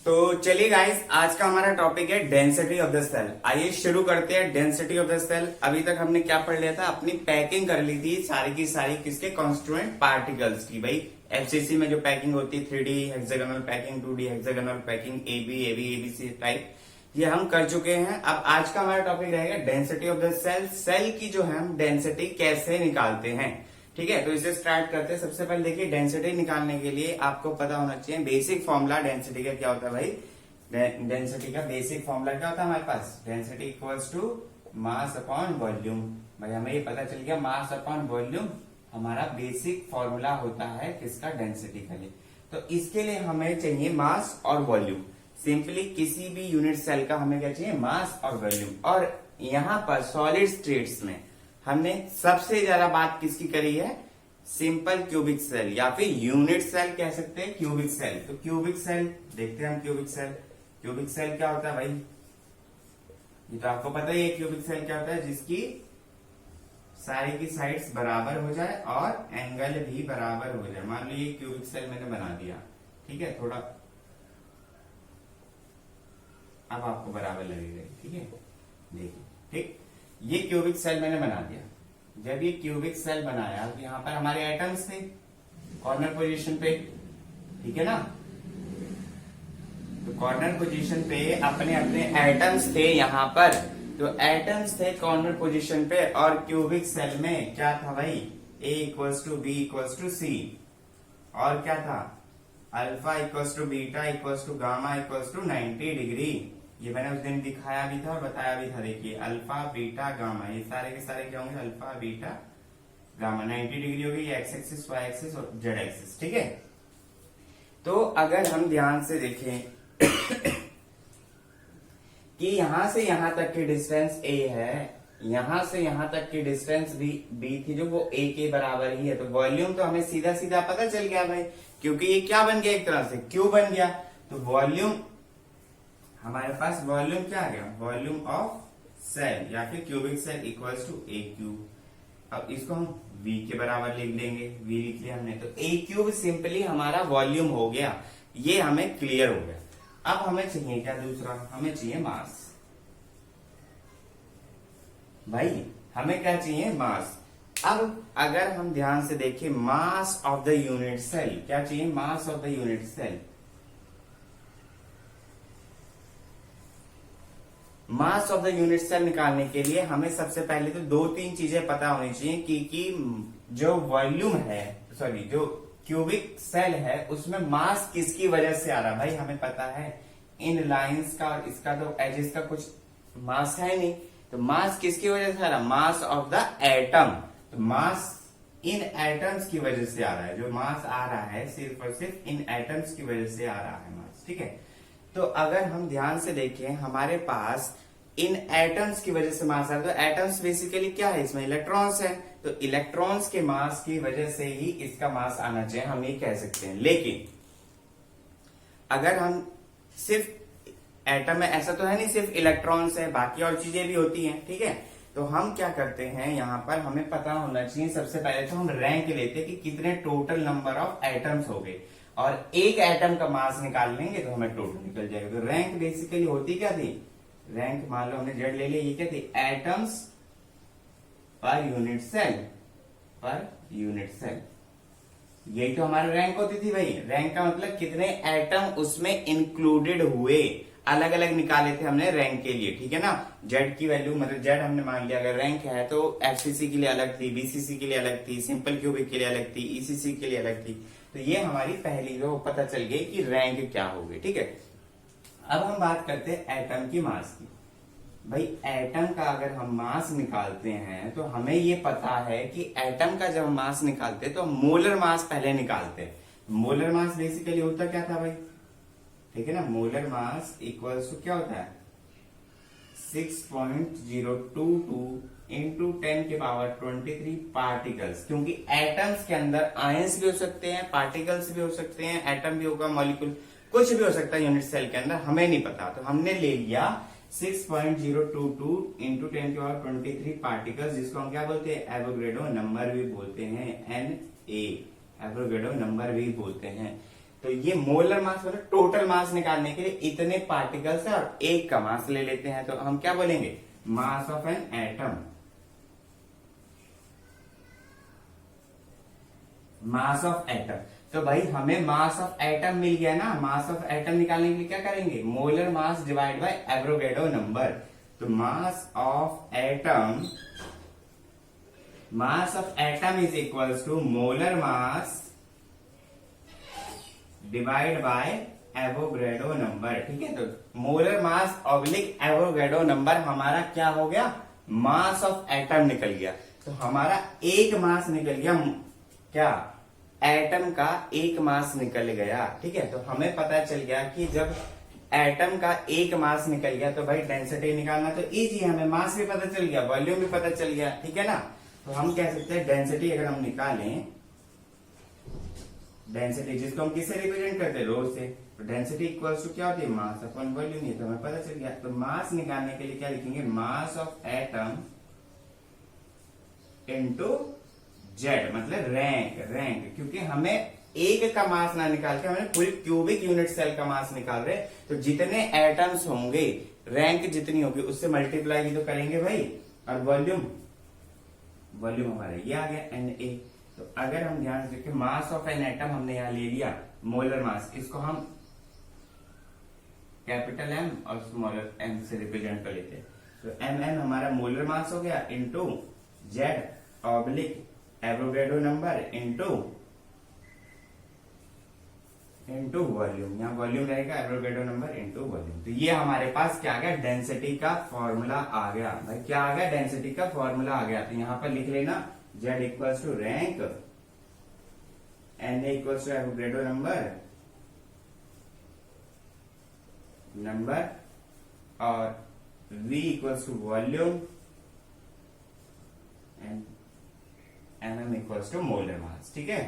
तो चलिए गाइस, आज का हमारा टॉपिक है डेंसिटी ऑफ द सेल। आइए शुरू करते हैं डेंसिटी ऑफ द सेल। अभी तक हमने क्या पढ़ लिया था, अपनी पैकिंग कर ली थी सारी की सारी किसके कॉन्स्टिट्यूएंट पार्टिकल्स की। भाई एफसीसी में जो पैकिंग होती है 3D hexagonal packing, 2D hexagonal packing, ABC type, ये हम कर चुके हैं। अब आज का हमारा टॉपिक रहेगा density of the cell. Cell की जो है हम डेंसिटी कैसे निकालते हैं, ठीक है। तो इसे स्टार्ट करते हैं। सबसे पहले देखिए, डेंसिटी निकालने के लिए आपको पता होना चाहिए बेसिक फॉर्मूला डेंसिटी का क्या होता है। भाई डेंसिटी का बेसिक फॉर्मूला क्या होता है हमारे पास, density equals to mass upon volume. भाई हमें ये पता चल गया, मास अपॉन वॉल्यूम हमारा बेसिक फॉर्मूला होता है किसका, डेंसिटी का लिए। तो इसके लिए हमें चाहिए मास और वॉल्यूम। सिंपली किसी भी यूनिट सेल का हमें क्या चाहिए, मास और वॉल्यूम। और यहाँ पर सॉलिड स्टेट्स में हमने सबसे ज्यादा बात किसकी करी है, सिंपल क्यूबिक सेल या फिर यूनिट सेल कह सकते हैं, क्यूबिक सेल। तो क्यूबिक सेल देखते हैं हम। क्यूबिक सेल, क्यूबिक सेल क्या होता है भाई, ये तो आपको पता ही है। क्यूबिक सेल क्या होता है, जिसकी सारी की साइड्स बराबर हो जाए और एंगल भी बराबर हो जाए। मान लो ये क्यूबिक सेल मैंने बना दिया, ठीक है, थोड़ा अब आपको बराबर लगेगा, ठीक है। देखिए, ठीक, ये क्यूबिक सेल मैंने बना दिया। जब ये क्यूबिक सेल बनाया तो यहाँ पर हमारे एटम्स थे कॉर्नर पोजीशन पे, ठीक है ना। तो कॉर्नर पोजीशन पे अपने अपने एटम्स थे यहाँ पर। तो एटम्स थे कॉर्नर पोजीशन पे और क्यूबिक सेल में क्या था भाई, A equals to B equals to C, और क्या था, alpha equals to beta equals to gamma equals to 90 degree. ये मैंने उस दिन दिखाया भी था और बताया भी था। देखिए अल्फा बीटा गामा, ये सारे के सारे क्या होंगे, अल्फा बीटा गामा। 90 डिग्री होगी, ये एक्स एक्सिस, वाई एक्सिस और जेड एक्सिस, ठीक है। तो अगर हम ध्यान से देखें कि यहां से यहां तक की डिस्टेंस a है, यहां से यहां तक की डिस्टेंस b थी जो वो a के बराबर ही है। तो वॉल्यूम तो हमें सीधा सीधा पता चल गया भाई, क्योंकि ये क्या बन गया, एक तरह से क्यू बन गया। तो वॉल्यूम हमारे पास, वॉल्यूम क्या आ गया, वॉल्यूम ऑफ सेल या फिर cubic cell equals to a cube. अब इसको हम v के बराबर लिख लेंगे, v लिख लिया हमने। तो a क्यूब सिंपली हमारा वॉल्यूम हो गया, ये हमें क्लियर हो गया। अब हमें चाहिए क्या, दूसरा हमें चाहिए मास। भाई हमें क्या चाहिए, मास। अब अगर हम ध्यान से देखें, mass of the unit cell क्या चाहिए, mass of the unit cell. Mass of the unit cell निकालने के लिए हमें सबसे पहले तो दो तीन चीजें पता होनी चाहिए कि जो वॉल्यूम है, सॉरी जो क्यूबिक सेल है उसमें मास किसकी वजह से आ रहा है। भाई हमें पता है इन लाइंस का और इसका तो एजेस का कुछ मास है नहीं, तो मास किसकी वजह से आ रहा है, मास ऑफ द एटम। तो मास इन एटम्स की वजह से आ रहा है, जो मास आ रहा है सिर्फ और सिर्फ इन एटम्स की वजह से आ रहा है मास, ठीक है। तो अगर हम ध्यान से देखें, हमारे पास इन एटम्स की वजह से मास आ रहा है। तो एटम्स बेसिकली क्या है, इसमें इलेक्ट्रॉन्स है। तो इलेक्ट्रॉन्स के मास की वजह से ही इसका मास आना चाहिए, हम ये कह सकते हैं। लेकिन अगर हम सिर्फ एटम में, ऐसा तो है नहीं सिर्फ इलेक्ट्रॉन्स है, बाकी और चीजें भी होती हैं, ठीक है। तो हम क्या करते हैं, यहाँ पर हमें पता होना चाहिए सबसे पहले तो हम रैंक लेते हैं कि कितने टोटल नंबर ऑफ एटम्स हो गए, और एक एटम का मास निकाल लेंगे तो हमें टोटल निकल जाएगा। तो रैंक बेसिकली होती क्या थी, रैंक मान लो हमने जेड ले लिया, ये क्या थी, atoms per unit cell, per unit cell. यही तो हमारा रैंक होती थी भाई। रैंक का मतलब कितने एटम उसमें इंक्लूडेड हुए, अलग अलग निकाले थे हमने रैंक के लिए, ठीक है ना। जेड की वैल्यू, मतलब जेड हमने मान लिया अगर रैंक है तो एफसीसी के लिए अलग थी, बीसीसी के लिए अलग थी, सिंपल क्यूबिक के लिए अलग थी, ईसीसी के लिए अलग थी। तो ये हमारी पहली जो पता चल गई कि रैंक क्या होगी, ठीक है। अब हम बात करते हैं एटम की मास की। भाई एटम का अगर हम मास निकालते हैं तो हमें ये पता है कि एटम का जब हम मास निकालते हैं तो मोलर मास पहले निकालते हैं। मोलर मास बेसिकली होता क्या था भाई, ठीक है ना। मोलर मास इक्वल्स टू क्या होता है, 6.022 इंटू 10 के पावर 23 पार्टिकल्स। क्योंकि एटम्स के अंदर आयंस भी हो सकते हैं, पार्टिकल्स भी हो सकते हैं, एटम भी होगा, मॉलिक्यूल कुछ भी हो सकता है यूनिट सेल के अंदर, हमें नहीं पता। तो हमने ले लिया 6.022 इंटू 10 के पावर 23 पार्टिकल्स, जिसको हम क्या बोलते हैं, एवोगैड्रो नंबर भी बोलते हैं, NA एवोगैड्रो नंबर भी बोलते हैं। तो ये मोलर मास मतलब टोटल मास निकालने के लिए इतने पार्टिकल्स है और एक का मास ले लेते हैं, तो हम क्या बोलेंगे, mass of an atom. Mass of atom, तो भाई हमें मास ऑफ एटम मिल गया ना। मास ऑफ एटम निकालने के लिए क्या करेंगे, molar mass divide by Avogadro number. तो mass of atom is equals to molar mass divide by Avogadro number. ठीक है, तो molar mass oblique Avogadro number हमारा क्या हो गया, मास ऑफ एटम निकल गया। तो हमारा एक मास निकल गया, क्या, एटम का एक मास निकल गया। ठीक है, तो हमें पता चल गया कि जब एटम का एक मास निकल गया तो भाई डेंसिटी निकालना तो इजी है, हमें मास भी पता चल गया, वॉल्यूम भी पता चल गया। ठीक है ना, तो हम कह सकते हैं डेंसिटी अगर हम निकालें, डेंसिटी जिसको हम किससे रिप्रेजेंट करते हैं, रो से, तो डेंसिटी इक्वल्स टू क्या होती है, मास अपॉन वॉल्यूम। ये तो हमें पता चल गया। तो मास निकालने के लिए क्या लिखेंगे, मास ऑफ एटम इनटू जेड, मतलब रैंक, क्योंकि हमें एक का मास ना निकाल के हमें पूरी क्यूबिक यूनिट सेल का मास निकाल रहे, तो जितने एटम्स होंगे, रैंक जितनी होगी उससे मल्टीप्लाई भी तो करेंगे भाई। और वॉल्यूम हमारा ये आ गया Na। तो अगर हम ध्यान से देखें, मास ऑफ एन एटम हमने यहां ले लिया मोलर मास, इसको हम कैपिटल एम और स्मॉलर एम से रिप्रेजेंट कर लेते हैं। तो एम हमारा मोलर मास हो गया into Z oblique Avogadro number into volume, यहाँ वॉल्यूम रहेगा, एवोगैड्रो नंबर इनटू वॉल्यूम। तो ये हमारे पास क्या आ गया, डेंसिटी का फॉर्मूला आ गया। भाई क्या आ गया, डेंसिटी का फॉर्मूला आ गया। तो यहाँ पर लिख लेना, Z equals to rank, Na equals to Avogadro number और V equals to volume and mm equals to molar mass. ठीक है,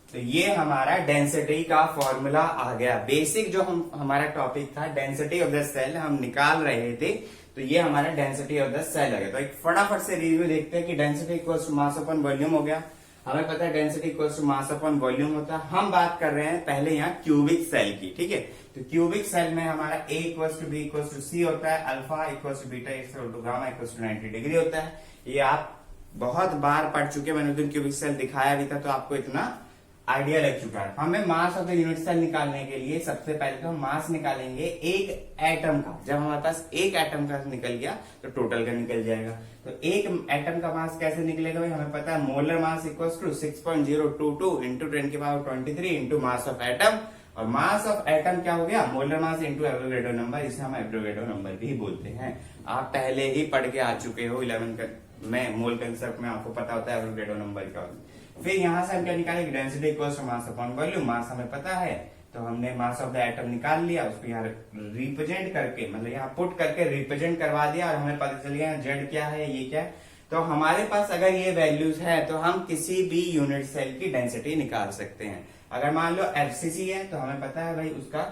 तो ये हमारा डेंसिटी का फॉर्मूला आ गया। बेसिक जो हमारा टॉपिक था डेंसिटी ऑफ द सेल हम निकाल रहे थे, तो ये हमारा डेंसिटी ऑफ द सेल आ गया। तो एक फटाफट से रिव्यू देखते हैं कि density equals to mass upon volume हो गया। हमें पता है density equals to mass upon volume होता है। हम बात कर रहे हैं पहले यहाँ क्यूबिक सेल की। ठीक है, तो क्यूबिक सेल में हमारा A equals to B equals to C होता है, alpha equals to beta equals to gamma equals to 90 degree होता है। ये आप बहुत बार पढ़ चुके, मैंने उस दिन क्यूबिक सेल दिखाया भी था, तो आपको इतना आइडिया लग चुका है। हमें mass of the unit cell निकालने के लिए सबसे पहले तो हम मास निकालेंगे एक एटम का। जब हमारे पास एक एटम का निकल गया तो टोटल का निकल जाएगा। तो एक एटम का मास कैसे निकलेगा भाई, हमें पता है molar mass equals to 6.022 into 10 की power 23 into mass of atom. और मास ऑफ एटम क्या हो गया, molar mass into Avogadro number, इसे हम एवोगैड्रो नंबर भी बोलते हैं। आप पहले ही पढ़ के आ चुके हो 11 में, मोल कंसेप्ट में आपको पता होता है एवोगैड्रो नंबर क्या होता है। फिर यहां से हम क्या निकालेंगे, density equals to mass upon volume. Mass हमें पता है, तो हमने मास ऑफ द एटम निकाल लिया, उसको यहाँ रिप्रेजेंट करके, मतलब यहाँ पुट करके रिप्रेजेंट करवा दिया, और हमें पता चल गया जेड क्या है, ये क्या है। तो हमारे पास अगर ये वैल्यूज है तो हम किसी भी यूनिट सेल की डेंसिटी निकाल सकते हैं। अगर मान लो एफसीसी है तो हमें पता है भाई उसका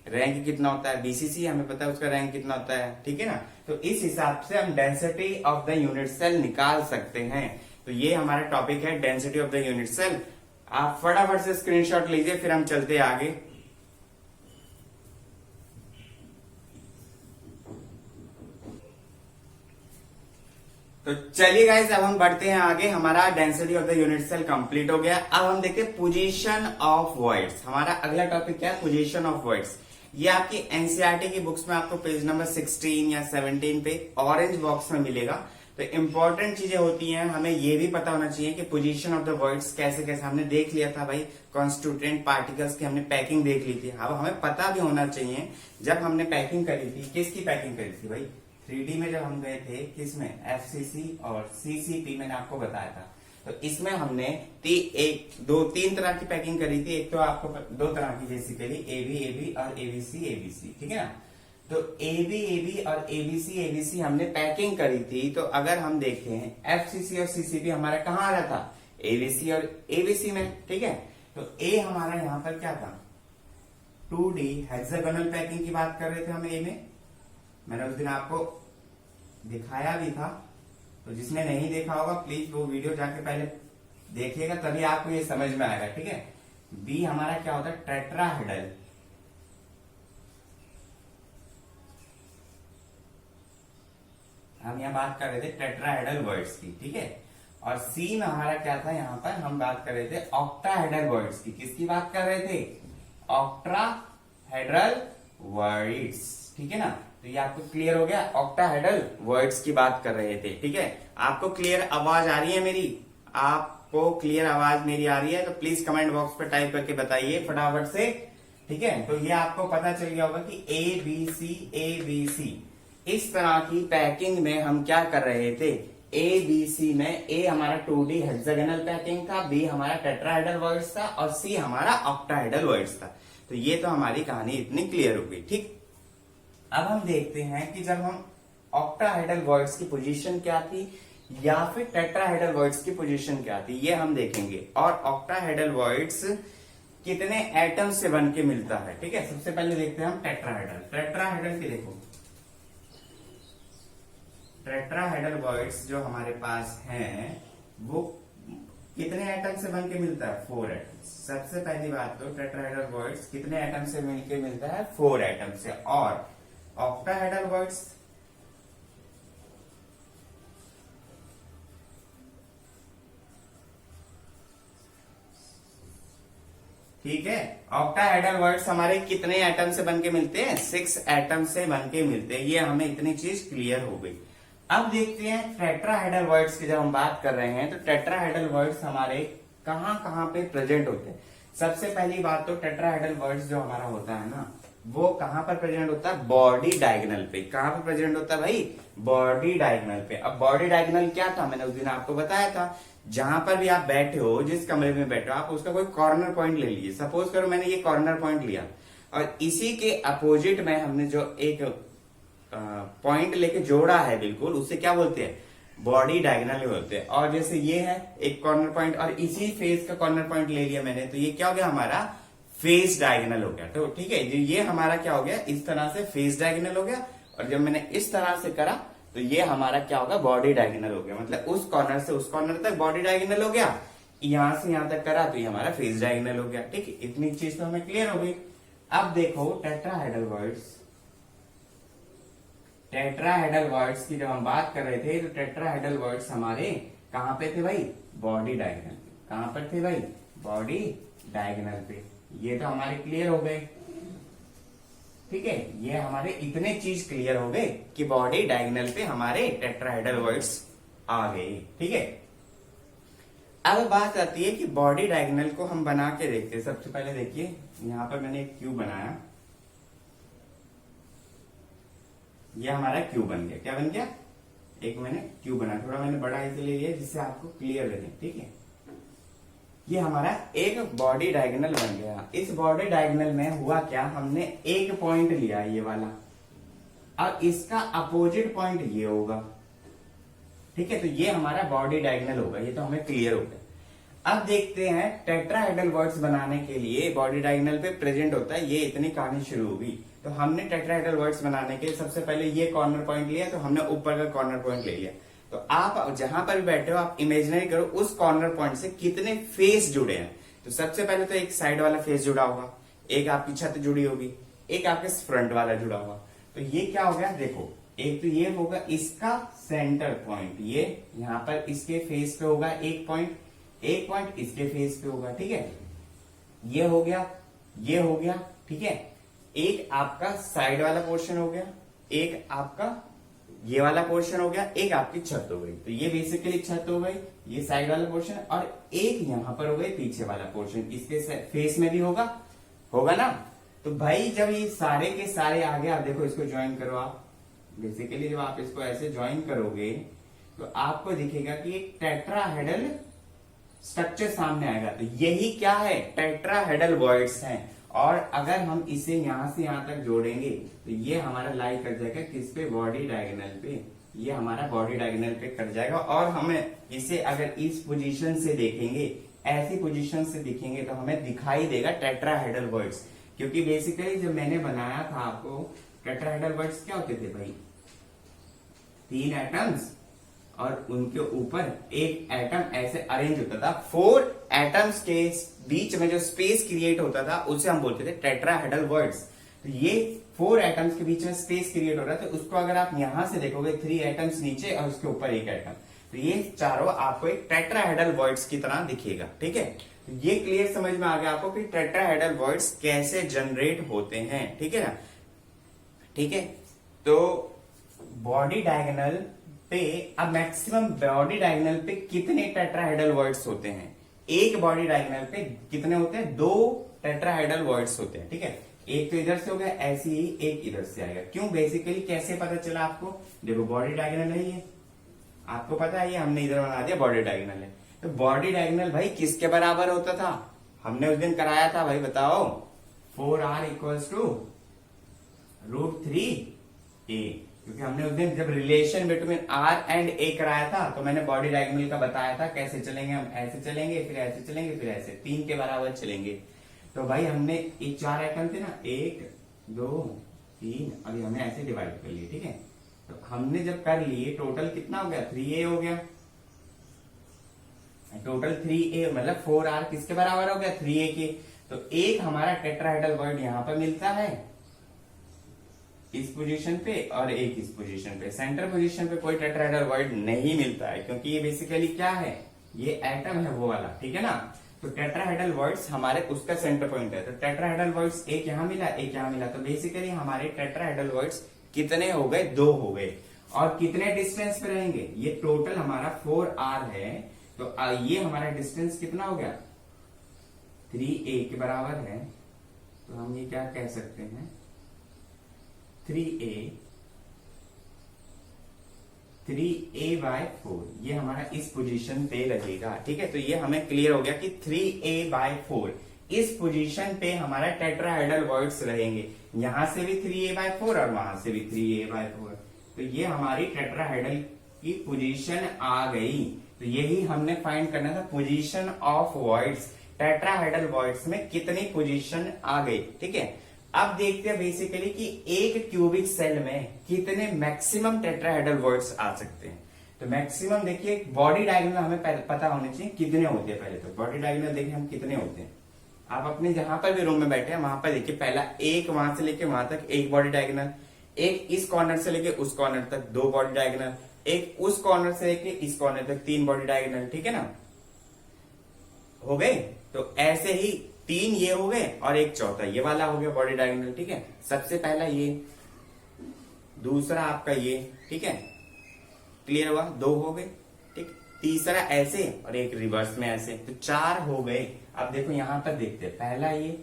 रैंक कितना होता है, बीसीसी हमें पता है उसका रैंक कितना होता है। ठीक है ना, तो इस हिसाब से हम density of the unit cell निकाल सकते हैं। तो ये हमारा टॉपिक है density of the unit cell. आप फटाफट से स्क्रीनशॉट लीजिए, फिर हम चलते आगे। तो चलिए गाइस, अब हम बढ़ते हैं आगे। हमारा density of the unit cell complete हो गया। अब हम देखते हैं पोजीशन ऑफ वॉइड्स। हमारा अगला टॉपिक क्या है, पोजीशन ऑफ वॉइड्स। ये आपकी एनसीईआरटी की बुक्स में आपको पेज नंबर 16 या 17 पे ऑरेंज बॉक्स में मिलेगा। तो इंपॉर्टेंट चीजें होती हैं, हमें ये भी पता होना चाहिए कि पोजीशन ऑफ द वर्ड्स कैसे कैसे। हमने देख लिया था भाई कॉन्स्टिट्यूएंट पार्टिकल्स की, हमने पैकिंग देख ली थी। अब हमें पता भी होना चाहिए, जब हमने पैकिंग करी थी, किसकी पैकिंग करी थी भाई, 3D में जब हम गए थे, किसमें, FCC और CCP मैंने आपको बताया था। तो इसमें हमने तीन तरह की पैकिंग करी थी। एक तो आपको दो तरह की बेसिकली, AB और ABC। ठीक है ना, तो AB और ABC हमने पैकिंग करी थी। तो अगर हम देखें FCC और CCP हमारा कहाँ आ रहा था, ABC और ABC में। ठीक है, तो A हमारा यहाँ पर क्या था, 2D हेक्सागोनल पैकिंग की बात कर रहे थे हम A में। मैंने उस दिन आपको दिखाया भी था, तो जिसने नहीं देखा होगा प्लीज वो वीडियो जाके पहले देखिएगा तभी आपको ये समझ में आएगा, ठीक है। बी हमारा क्या होता है, टेट्राहेड्रल। हम यहाँ बात कर रहे थे टेट्राहेड्रल वर्ड्स की, ठीक है। और सी में हमारा क्या था, यहाँ पर हम बात कर रहे थे ऑक्टाहेड्रल वर्ड्स की। किसकी बात कर रहे थे, ऑक्टाहेड्रल वर्ड्स, ठीक है ना। तो ये आपको क्लियर हो गया, ऑक्टाहेड्रल वर्ड्स की बात कर रहे थे, ठीक है। आपको क्लियर आवाज आ रही है मेरी, आपको क्लियर आवाज मेरी आ रही है तो प्लीज कमेंट बॉक्स पर टाइप करके बताइए फटाफट से, ठीक है। तो ये आपको पता चल गया होगा कि ए बी सी इस तरह की पैकिंग में हम क्या कर रहे थे, ए बी सी में ए हमारा 2D हेक्सागोनल पैकिंग था, बी हमारा टेट्राहेड्रल वर्ड्स था और सी हमारा ऑक्टाहेड्रल वर्ड्स था। तो ये तो हमारी कहानी इतनी क्लियर हो गई, ठीक। अब हम देखते हैं कि जब हम ऑक्टाहेड्रल वर्ड्स की पोजीशन क्या थी या फिर टेट्राहेड्रल वर्ड्स की पोजीशन क्या थी, ये हम देखेंगे। और ऑक्टाहेड्रल वर्ड्स कितने एटम से बन के मिलता है, ठीक है। सबसे पहले देखते हैं हम टेट्राहेड्रल की। देखो टेट्राहेड्रल वर्ड्स जो हमारे पास हैं वो कितने एटम से बन के मिलता है, 4 एटम। सबसे पहली बात तो टेट्राहेड्रल वर्ड्स कितने एटम से मिलके मिलता है, 4 एटम से। और ऑक्टाहेड्रल वर्ड्स ठीक है, ऑक्टाहेड्रल वर्ड्स हमारे कितने एटम से बनके मिलते हैं, 6 एटम से बनके मिलते हैं। ये हमें इतनी चीज क्लियर हो गई। अब देखते हैं टेट्राहेड्रल वर्ड्स की जब हम बात कर रहे हैं तो टेट्राहेड्रल वर्ड्स हमारे कहां कहां पे प्रेजेंट होते हैं। सबसे पहली बात तो टेट्राहेड्रल वर्ड्स जो हमारा होता है ना, वो कहां पर प्रेजेंट होता है, बॉडी डायगोनल पे। कहां पर प्रेजेंट होता है भाई, बॉडी डायगोनल पे। अब बॉडी डायगोनल क्या था, मैंने उस दिन आपको बताया था, जहां पर भी आप बैठे हो, जिस कमरे में बैठे हो, आप उसका कोई कॉर्नर पॉइंट ले लीजिए। सपोज करो मैंने ये कॉर्नर पॉइंट लिया और इसी के अपोजिट में हमने जो एक पॉइंट लेके जोड़ा है बिल्कुल, उससे क्या बोलते हैं, बॉडी डायगोनल बोलते हैं। और जैसे ये है एक कॉर्नर पॉइंट और इसी फेस का कॉर्नर पॉइंट ले लिया मैंने, तो ये क्या हो गया, हमारा फेस डायगोनल हो गया। तो ठीक है, ये हमारा क्या हो गया, इस तरह से फेस डायगोनल हो गया। और जब मैंने इस तरह से करा तो ये हमारा क्या होगा, बॉडी डायगोनल हो गया। मतलब उस कॉर्नर से उस कॉर्नर तक बॉडी डायगोनल हो गया, यहां से यहां तक करा तो ये हमारा फेस डायगोनल हो गया। ठीक है, इतनी चीज तो हमें क्लियर हो गई। अब देखो टेट्राहेड्रल वर्ड्स की जब हम बात कर रहे थे तो टेट्राहेड्रल वर्ड्स हमारे कहां पे थे भाई, बॉडी डायगोनल पे। कहां पर थे भाई, बॉडी डायगोनल पे। ये तो हमारे क्लियर हो गए। ठीक है, ये हमारे इतने चीज क्लियर हो गए कि बॉडी डायगोनल पे हमारे टेट्राहेड्रल वर्ड्स आ गए। ठीक है, अब बात आती है कि बॉडी डायगोनल को हम बना के देखते हैं। सबसे पहले देखिए, यहां पर मैंने एक क्यूब बनाया, ये हमारा क्यूब बन गया। क्या बन गया, एक मैंने क्यूब बनाया, थोड़ा मैंने बड़ा इसलिए लिया जिससे आपको क्लियर लगे। ठीक है, ये हमारा एक बॉडी डायगोनल बन गया। इस बॉडी डायगोनल में हुआ क्या, हमने एक पॉइंट लिया ये वाला, और इसका अपोजिट पॉइंट ये होगा। ठीक है, तो ये हमारा बॉडी डायगोनल होगा। ये तो हमें क्लियर हो गया। अब देखते हैं टेट्राहेड्रल वर्ड्स बनाने के लिए बॉडी डायगोनल पे प्रेजेंट होता है, ये इतनी कहानी शुरू होगी। तो हमने टेट्राहेड्रल वर्ड्स बनाने के लिए सबसे पहले ये कॉर्नर पॉइंट लिया, तो हमने ऊपर का कॉर्नर पॉइंट ले लिया। तो आप जहां पर भी बैठे हो, आप इमेजिनरी करो उस कॉर्नर पॉइंट से कितने फेस जुड़े हैं। तो सबसे पहले तो एक साइड वाला फेस जुड़ा होगा, एक आपकी छत जुड़ी होगी, एक आपके फ्रंट वाला जुड़ा होगा। तो ये क्या हो गया, देखो, एक तो ये होगा इसका सेंटर पॉइंट, ये यहां पर इसके फेस पे होगा एक पॉइंट, एक पॉइंट इसके फेस पे होगा। ठीक है, ये हो गया, ये हो गया। ठीक है, एक आपका साइड वाला पोर्शन हो गया, एक आपका ये वाला पोर्शन हो गया, एक आपकी छत हो गई। तो ये बेसिकली छत हो गई, ये साइड वाला पोर्शन, और एक यहां पर हो गई पीछे वाला पोर्शन, इसके फेस में भी होगा ना। तो भाई जब ये सारे के सारे आ गए, आप देखो इसको ज्वाइन करो आप। बेसिकली जब आप इसको ऐसे ज्वाइन करोगे तो आपको दिखेगा कि एक टेट्राहेड्रल स्ट्रक्चर सामने आएगा। तो यही क्या है, टेट्राहेड्रल वर्ड्स हैं। और अगर हम इसे यहां से यहां तक जोड़ेंगे तो ये हमारा लाई कर जाएगा किस पे, बॉडी डायगोनल पे। ये हमारा बॉडी डायगोनल पे कट जाएगा। और हमें इसे अगर इस पोजीशन से देखेंगे, ऐसी पोजीशन से दिखेंगे, तो हमें दिखाई देगा टेट्राहेड्रल वर्ड्स। क्योंकि बेसिकली जब मैंने बनाया था आपको, टेट्राहेड्रल वर्ड्स क्या होते थे भाई, 3 एटम्स और उनके ऊपर एक एटम ऐसे अरेंज होता था। 4 एटम्स के बीच में जो स्पेस क्रिएट होता था उसे हम बोलते थे टेट्राहेड्रल वर्ड्स। तो ये 4 एटम्स के बीच में स्पेस क्रिएट हो रहा था, उसको अगर आप यहां से देखोगे 3 एटम्स नीचे और उसके ऊपर एक एटम, तो ये चारों आपको एक टेट्राहेड्रल वर्ड्स की तरह दिखेगा। ठीक है, तो ये क्लियर समझ में आ गया आपको कि टेट्राहेड्रल वर्ड्स कैसे जनरेट होते हैं। ठीक है ना, ठीक है। तो बॉडी डायगोनल पे अब मैक्सिमम बॉडी डायगोनल पे कितने टेट्राहेड्रल वर्ड्स होते हैं? एक बॉडी डायगोनल पे कितने होते हैं? 2 टेट्राहेड्रल वर्ड्स होते हैं। ठीक है, एक तो इधर से हो गया, ऐसे ही एक इधर से आएगा। क्यों? बेसिकली कैसे पता चला आपको? देखो बॉडी डायगोनल है ये, आपको पता है, ये हमने इधर बना दिया बॉडी डायगोनल है। तो बॉडी डायगोनल भाई किसके बराबर होता था? हमने उस दिन कराया था भाई, बताओ। 4r इक्वल्स टू √3a, क्योंकि हमने उस दिन जब relation between r and a कराया था तो मैंने बॉडी डायगोनल का बताया था कैसे चलेंगे। हम ऐसे चलेंगे, फिर ऐसे चलेंगे, फिर ऐसे 3 के बराबर चलेंगे। तो भाई हमने ये 4 एटम थे ना, 1 2 3, अभी हमने ऐसे डिवाइड कर लिए। ठीक है, तो हमने जब कर लिए टोटल कितना हो गया? 3a हो गया। टोटल 3a मतलब 4r किसके बराबर हो गया? 3a के। तो एक हमारा टेट्राहेड्रल वर्ड यहां पर मिलता है इस पोजीशन पे, और एक इस पोजीशन पे। सेंटर पोजीशन पे कोई टेट्राहेड्रल वर्ड नहीं मिलता है, क्योंकि ये बेसिकली क्या है? ये एटम है वो वाला। ठीक है ना, तो टेट्राहेड्रल वर्ड्स हमारे उसका सेंटर पॉइंट है। तो टेट्राहेड्रल वर्ड्स एक यहां मिला, एक यहां मिला, तो बेसिकली हमारे टेट्राहेड्रल वर्ड्स कितने हो गए? 2 हो गए। और कितने डिस्टेंस पे रहेंगे? ये टोटल हमारा 4r है, तो ये हमारा डिस्टेंस कितना हो गया? 3a के बराबर है। तो हम ये क्या कह सकते हैं? 3a/4 ये हमारा इस पोजीशन पे लगेगा। ठीक है, तो ये हमें क्लियर हो गया कि 3a/4 इस पोजीशन पे हमारा टेट्राहेड्रल वर्ड्स रहेंगे। यहां से भी 3a/4 और वहां से भी 3a/4। तो ये हमारी टेट्राहेड्रल की पोजीशन आ गई। तो यही हमने फाइंड करना था, position of words. Tetrahedral words में कितनी पोजीशन आ गई। ठीक है, अब देखते हैं बेसिकली कि एक क्यूबिक सेल में कितने मैक्सिमम टेट्राहेड्रल वर्ड्स आ सकते हैं। तो मैक्सिमम देखिए, बॉडी डायगोनल हमें पता होने चाहिए कितने होते हैं। पहले तो बॉडी डायगोनल देखिए हम कितने होते हैं। आप अपने जहां पर भी रूम में बैठे हैं वहां पर देखिए, पहला एक वहां से लेके वहां तक एक बॉडी डायगोनल, एक इस कॉर्नर से लेके उस कॉर्नर तक 2 बॉडी डायगोनल, एक उस कॉर्नर से लेके इस कॉर्नर तक 3 बॉडी डायगोनल। ठीक है ना, हो गए। तो ऐसे ही 3 ये हो गए और एक चौथा ये वाला हो गया बॉडी डायगोनल। ठीक है, सबसे पहला ये, दूसरा आपका ये। ठीक है, क्लियर हुआ? 2 हो गए। ठीक, तीसरा ऐसे और एक रिवर्स में ऐसे, तो 4 हो गए। अब देखो यहां पर देखते हैं, पहला ये,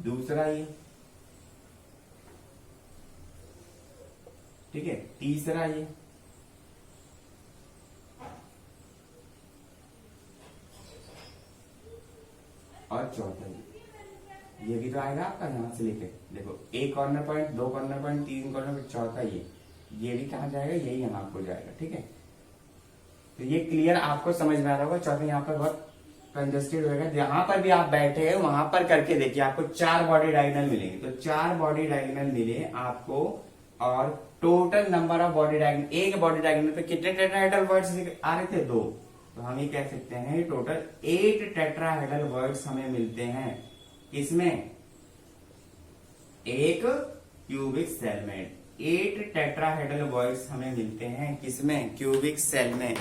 दूसरा ये, ठीक है, तीसरा ये, और चौथा ये भी तो आएगा आपका यहां से लेके। देखो एक corner point, 2 corner point, 3 corner point, चौथा ये भी कहां जाएगा? यही यहां को जाएगा। ठीक है, तो ये क्लियर आपको समझ में आ रहा होगा। चौथा यहाँ पर बहुत कंजस्टेड होगा। जहां पर भी आप बैठे हैं वहां पर करके देखिए, आपको 4 बॉडी डायगोनल मिलेंगे। तो 4 बॉडी डायगोनल मिले आपको, और total number of body diagonal, एक बॉडी डायगोनल पे कितने टेट्राहेड्रल वर्ड्स आ रहे थे? 2। तो हम ये कह सकते हैं टोटल 8 टेट्राहेड्रल वर्ड्स हमें मिलते हैं। इसमें एक क्यूबिक सेल में 8 टेट्राहेड्रल वर्ड्स हमें मिलते हैं। किसमें? क्यूबिक सेल में।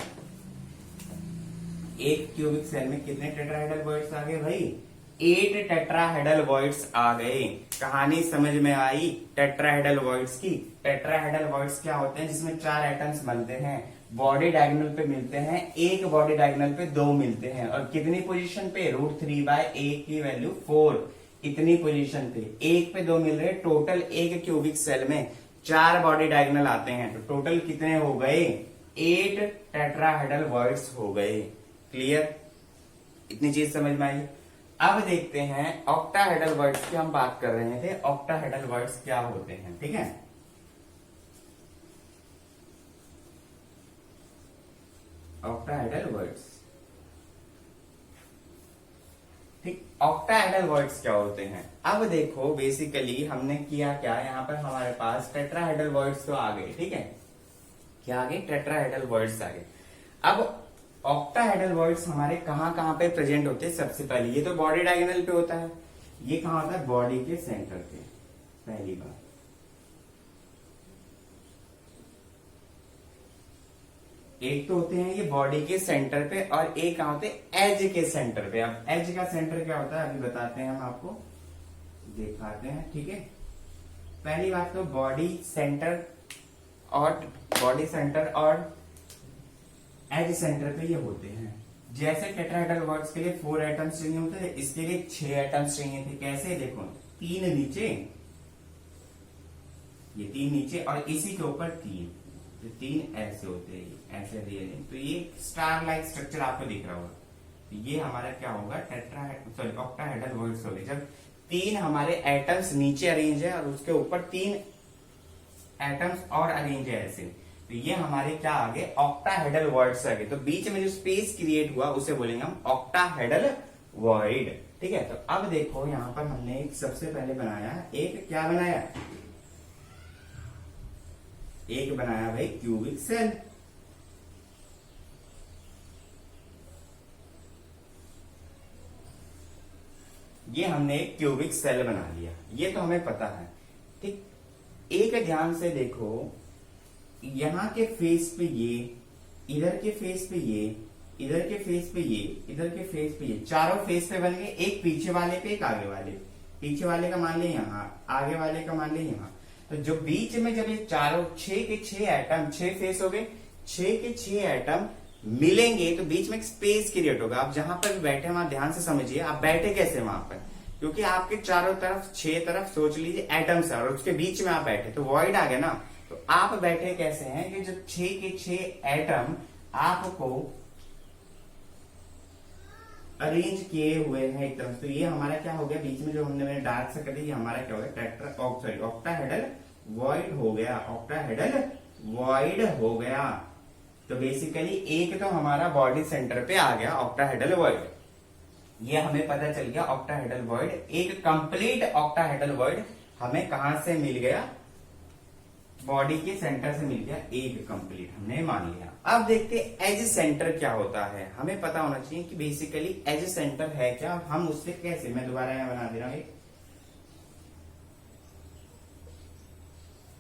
एक क्यूबिक सेल में कितने टेट्राहेड्रल वर्ड्स आ गए भाई? 8 टेट्राहेड्रल वर्ड्स आ गए। कहानी समझ में आई टेट्राहेड्रल वर्ड्स की? टेट्राहेड्रल वर्ड्स क्या होते हैं? जिसमें 4 एटम्स बनते हैं, बॉडी डायगोनल पे मिलते हैं, एक बॉडी डायगोनल पे 2 मिलते हैं, और कितनी पोजीशन पे? √3/a की वैल्यू 4, इतनी पोजीशन पे 1 पे 2 मिल रहे। टोटल एक क्यूबिक सेल में 4 बॉडी डायगोनल आते हैं, तो टोटल कितने हो गए? 8 टेट्राहेड्रल वर्ड्स हो गए। क्लियर? इतनी चीज समझ में आई। अब देखते हैं ऑक्टाहेड्रल वर्ड्स की हम बात कर रहे थे। ऑक्टाहेड्रल वर्ड्स क्या होते हैं? ठीक है, ऑक्टाहेड्रल वर्ड्स। ठीक, ऑक्टाहेड्रल वर्ड्स क्या होते हैं? अब देखो बेसिकली हमने किया क्या, यहाँ पर हमारे पास टेट्राहेड्रल वर्ड्स तो आ गए। ठीक है, क्या आ गए, टेट्राहेड्रल वर्ड्स आ गए। अब ऑक्टाहेड्रल वर्ड्स हमारे कहाँ कहाँ पे प्रेजेंट होते हैं? सबसे पहले ये तो बॉडी डायगोनल पे होता है, ये कहाँ होता है? बॉडी के सेंटर पे, पहली बात। एक तो होते हैं ये बॉडी के सेंटर पे, और एक कहाँ होते हैं? एज के सेंटर पे। अब एज का सेंटर क्या होता है अभी बताते हैं, हम आपको दिखाते हैं, ठीक है। पहली बात तो बॉडी सेंटर और एज सेंटर पे ये होते हैं। जैसे टेट्राहेड्रल वर्ड्स के लिए 4 एटम्स चाहिए होते थे, इसके लिए 6 एटम्स चाहिए थे। कैसे? देखो, 3 नीचे, ये 3 नीचे और इसी के ऊपर 3, तो 3 ऐसे होते हैं, ऐसे रियल। तो ये स्टार लाइक स्ट्रक्चर आपको दिख रहा होगा। तो ये हमारा क्या होगा? ऑक्टाहेड्रल वर्ड्स हो गए। जब 3 हमारे एटम्स नीचे अरेंज है और उसके ऊपर 3 एटम्स और अरेंज है ऐसे, तो ये हमारे क्या आ गए? ऑक्टाहेड्रल वर्ड्स आ गए। तो बीच में जो स्पेस क्रिएट हुआ उसे बोलेंगे हम ऑक्टाहेड्रल वर्ड, ठीक है। तो अब देखो यहां पर हमने एक सबसे पहले बनाया, एक क्या बनाया? एक बनाया भाई क्यूबिक सेल। ये हमने एक क्यूबिक सेल बना लिया, ये तो हमें पता है, ठीक। एक ध्यान से देखो, यहां के फेस पे ये, इधर के फेस पे ये, इधर के फेस पे ये, इधर के फेस पे ये, चारों फेस पे बन गए। एक पीछे वाले पे, एक आगे वाले। पीछे वाले का मान ले यहां, आगे वाले का मान ले यहां। तो जो बीच में जब ये चारों 6 के 6 एटम, 6 फेस हो गए, 6 के 6 एटम मिलेंगे तो बीच में एक स्पेस क्रिएट होगा। आप जहां पर बैठे वहां ध्यान से समझिए, आप बैठे कैसे वहां पर? क्योंकि आपके चारों तरफ 6 तरफ सोच लीजिए एटम्स है और उसके बीच में आप बैठे, तो वॉइड आ गया ना। तो आप बैठे कैसे हैं कि जो 6 के 6 एटम आपको अरेंज किए हुए हैं एक तरफ। तो ये हमारा क्या हो गया? बीच में जो हमने डार्क से कर दिया, ये हमारा क्या हो गया? ऑक्टाहेड्रल वॉइड हो गया, ऑक्टाहेड्रल वॉइड हो गया। तो बेसिकली एक तो हमारा बॉडी सेंटर पे आ गया ऑक्टाहेड्रल वॉइड, ये हमें पता चल गया ऑक्टाहेड्रल वॉइड। एक कंप्लीट ऑक्टाहेड्रल वॉइड हमें कहां से मिल गया? बॉडी के सेंटर से मिल गया, एक कंप्लीट हमने मान लिया। अब देखते हैं एज सेंटर क्या होता है। हमें पता होना चाहिए कि बेसिकली एज सेंटर है क्या, हम उससे कैसे, मैं दोबारा यहां बना दे रहा हूं,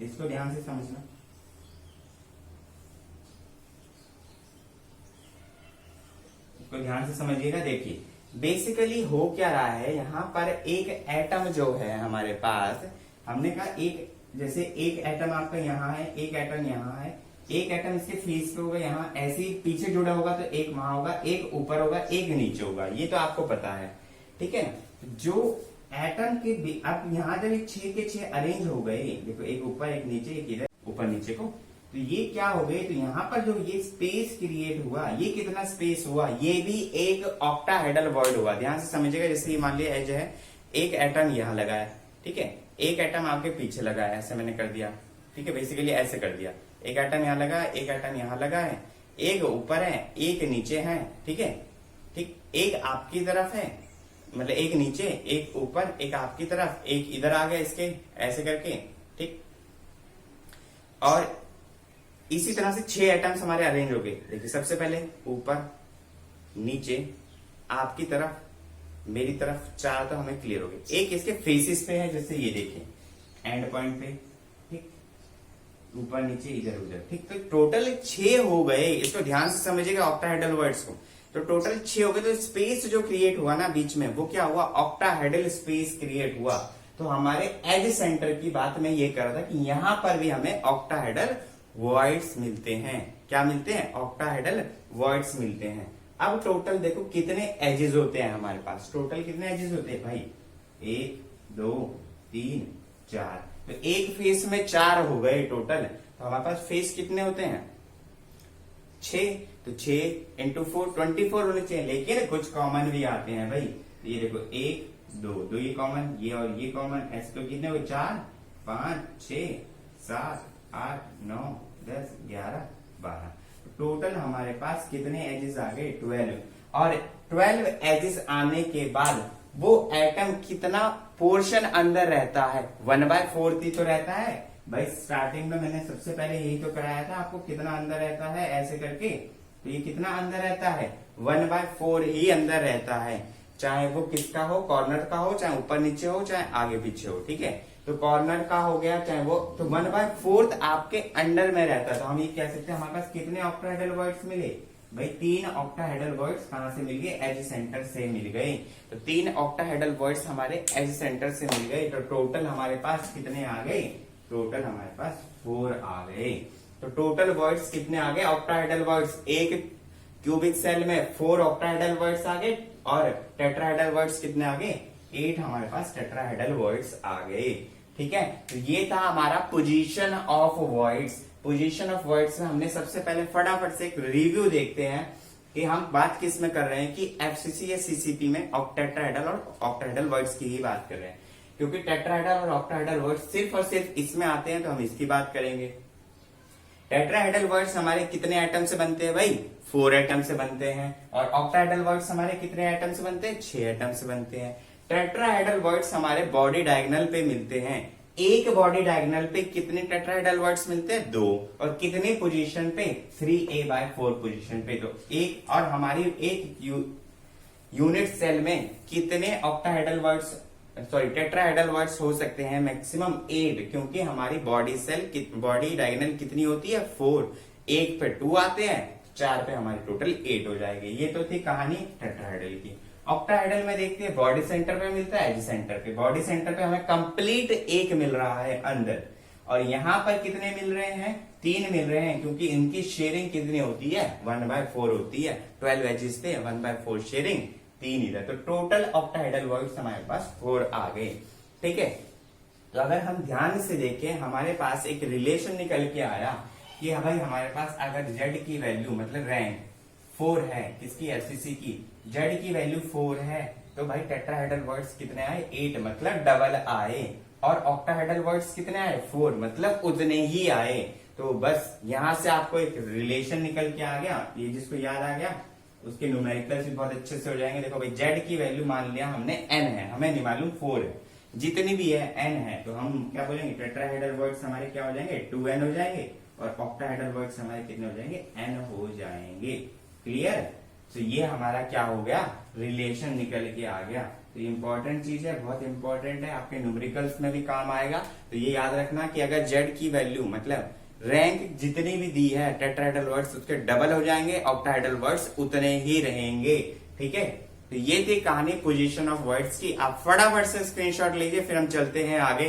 इसको ध्यान से समझना। इसको ध्यान से समझिएगा। देखिए बेसिकली हो क्या रहा है, यहां पर एक एटम जो है हमारे पास, हमने कहा एक, जैसे एक एटम आपका यहाँ है, एक एटम यहाँ है, एक एटम इसके फेस पे होगा, यहाँ ऐसे ही पीछे जुड़ा होगा तो एक वहां होगा, एक ऊपर होगा, एक नीचे होगा, ये तो आपको पता है, ठीक है ना। जो एटम के अब यहाँ जब 6 के 6 अरेंज हो गए, देखो एक ऊपर एक नीचे, एक इधर, ऊपर नीचे को, तो ये क्या हो गए? तो यहाँ पर जो ये स्पेस क्रिएट हुआ, ये कितना स्पेस हुआ? ये भी एक ऑक्टाहेड्रल वर्ड हुआ। ध्यान से समझिएगा। जैसे ये मान लिया एज है, एक एटम यहाँ लगा है, ठीक है, एक एटम आपके पीछे लगा है, ऐसे मैंने कर दिया, ठीक है, बेसिकली ऐसे कर दिया। एक एटम यहाँ लगा है, एक एटम यहाँ लगा है, एक ऊपर है, एक नीचे है, ठीक है, ठीक। एक आपकी तरफ है, मतलब एक नीचे, एक ऊपर, एक आपकी तरफ, एक इधर आ गया इसके, ऐसे करके, ठीक। और इसी तरह से 6 एटम्स हमारे अरेंज हो गए। देखिए सबसे पहले ऊपर, नीचे, आपकी तरफ, मेरी तरफ, 4 तो हमें क्लियर हो गए। एक इसके फेसिस पे है, जैसे ये देखें एंड पॉइंट पे, ठीक, ऊपर नीचे इधर उधर, ठीक। तो टोटल 6 हो गए। इसको ध्यान से समझिएगा ऑक्टाहेड्रल वर्ड्स को। तो टोटल 6 हो गए। तो स्पेस जो क्रिएट हुआ ना बीच में, वो क्या हुआ? ऑक्टाहेड्रल स्पेस क्रिएट हुआ। तो हमारे एज सेंटर की बात मैं ये कर रहा था कि यहां पर भी हमें ऑक्टाहेड्रल वर्ड्स मिलते हैं। क्या मिलते हैं? ऑक्टाहेड्रल वर्ड्स मिलते हैं। अब टोटल देखो कितने एजेस होते हैं हमारे पास। टोटल कितने एजेस होते हैं भाई? 1 2 3 4। तो एक फेस में 4 हो गए टोटल। तो हमारे पास फेस कितने होते हैं? 6। तो 6 इंटू 4 24 होने चाहिए, लेकिन कुछ कॉमन भी आते हैं भाई। तो ये देखो 1 2 ये कॉमन, ये और ये कॉमन, ऐसे तो कितने हुए? 4 5 6 7 8 9 10 11 12। टोटल हमारे पास कितने एजेस आ गए? 12। और 12 एजेस आने के बाद वो एटम कितना पोर्शन अंदर रहता है? 1/4 ही तो रहता है। भाई स्टार्टिंग में मैंने सबसे पहले यही तो कराया था आपको, कितना अंदर रहता है ऐसे करके। तो ये कितना अंदर रहता है, 1/4 ही अंदर रहता है, चाहे वो किसका हो, कॉर्नर का हो, चाहे ऊपर नीचे हो, चाहे आगे पीछे हो, ठीक है। तो कॉर्नर का हो गया चाहे वो, तो 1/4 आपके अंडर में रहता है। तो हम ये कह सकते हैं हमारे पास कितने ऑक्टाहेड्रल वर्ड्स मिले भाई, 3 ऑक्टाहेड्रल वर्ड्स कहां से मिल गए, एज सेंटर से मिल गए। तो 3 ऑक्टाहेड्रल वर्ड्स हमारे एज सेंटर से मिल गए। तो टोटल हमारे पास कितने आ गए, टोटल हमारे पास 4 आ गए। तो टोटल वर्ड्स कितने आ गए, ऑक्टाहेड्रल वर्ड्स, एक क्यूबिक सेल में 4 ऑक्टाहेड्रल वर्ड्स आ गए, और टेट्राहेड्रल वर्ड्स कितने आ गए, 8 हमारे पास टेट्राहेड्रल वर्ड्स आ गए, ठीक है। तो ये था हमारा position of words. Position of words में हमने सबसे पहले फटाफट से एक रिव्यू देखते हैं कि हम बात किस में कर रहे हैं, कि एफसीसी या सीसीपी में टेट्राहेड्रल और ऑक्टाहेड्रल वर्ड्स की ही बात कर रहे हैं, क्योंकि टेट्राहेड्रल और ऑक्टाहेड्रल वर्ड्स सिर्फ और सिर्फ इसमें आते हैं, तो हम इसकी बात करेंगे। टेट्राहेड्रल वर्ड्स हमारे कितने एटम से बनते हैं भाई, 4 एटम से बनते हैं, और ऑक्टाहेड्रल वर्ड्स हमारे कितने एटम से बनते हैं, 6 एटम से बनते हैं। टेट्राहेड्रल वर्ड्स हमारे बॉडी डायगोनल पे मिलते हैं, एक बॉडी डायगोनल पे कितने टेट्राहेड्रल वर्ड्स मिलते हैं, 2, और कितने पोजीशन पे, 3a/4 पोजीशन पे। तो एक, और हमारी एक यूनिट सेल में कितने octahedral words, sorry tetrahedral words हो सकते हैं, मैक्सिमम 8, क्योंकि हमारी बॉडी सेल बॉडी डायगोनल कितनी होती है, 4, एक पे 2 आते हैं, 4 पे हमारे टोटल 8 हो जाएंगे। ये तो थी कहानी टेट्राहेड्रल की। ऑक्टाहेड्रल में देखते हैं बॉडी सेंटर पे मिलता है, एज सेंटर पे, बॉडी सेंटर पे हमें कंप्लीट 1 मिल रहा है अंदर, और यहाँ पर कितने मिल रहे हैं, 3 मिल रहे हैं, क्योंकि इनकी शेयरिंग कितनी होती है, 1/4 होती है, 12 एजेस पे 1/4 शेयरिंग, 3 इधर। तो टोटल ऑक्टाहेड्रल वर्ड्स हमारे पास 4 आ गए, ठीक है। तो अगर हम ध्यान से देखें, हमारे पास एक रिलेशन निकल के आया कि भाई हमारे पास अगर जेड की वैल्यू मतलब रैंक 4 है, किसकी, एफसीसी की, जेड की वैल्यू 4 है, तो भाई टेट्राहेड्रल वर्ड्स कितने आए, 8, मतलब डबल आए, और ऑक्टाहेड्रल वर्ड्स कितने आए, 4, मतलब उतने ही आए। तो बस यहां से आपको एक रिलेशन निकल के आ गया, ये जिसको याद आ गया उसके न्यूमेरिकल्स भी बहुत अच्छे से हो जाएंगे। देखो भाई जेड की वैल्यू मान लिया हमने n है, हमें नहीं मालूम 4 है, जितनी भी है n है, तो हम क्या बोलेंगे, टेट्राहेड्रल वर्ड्स हमारे क्या हो जाएंगे, 2n हो जाएंगे, और ऑक्टाहेड्रल वर्ड्स हमारे कितने हो जाएंगे, n हो जाएंगे। क्लियर। तो ये हमारा क्या हो गया, रिलेशन निकल के आ गया। तो ये इंपॉर्टेंट चीज है, बहुत इंपॉर्टेंट है, आपके न्यूमेरिकल्स में भी काम आएगा। तो ये याद रखना कि अगर जेड की वैल्यू मतलब रैंक जितनी भी दी है टेट्राहेड्रल वर्ड्स उसके डबल हो जाएंगे, ऑक्टाहेड्रल वर्ड्स उतने ही रहेंगे, ठीक है। तो ये थी कहानी पोजीशन ऑफ वर्ड्स की। आप फटाफट से स्क्रीनशॉट लीजिए, फिर हम चलते हैं आगे।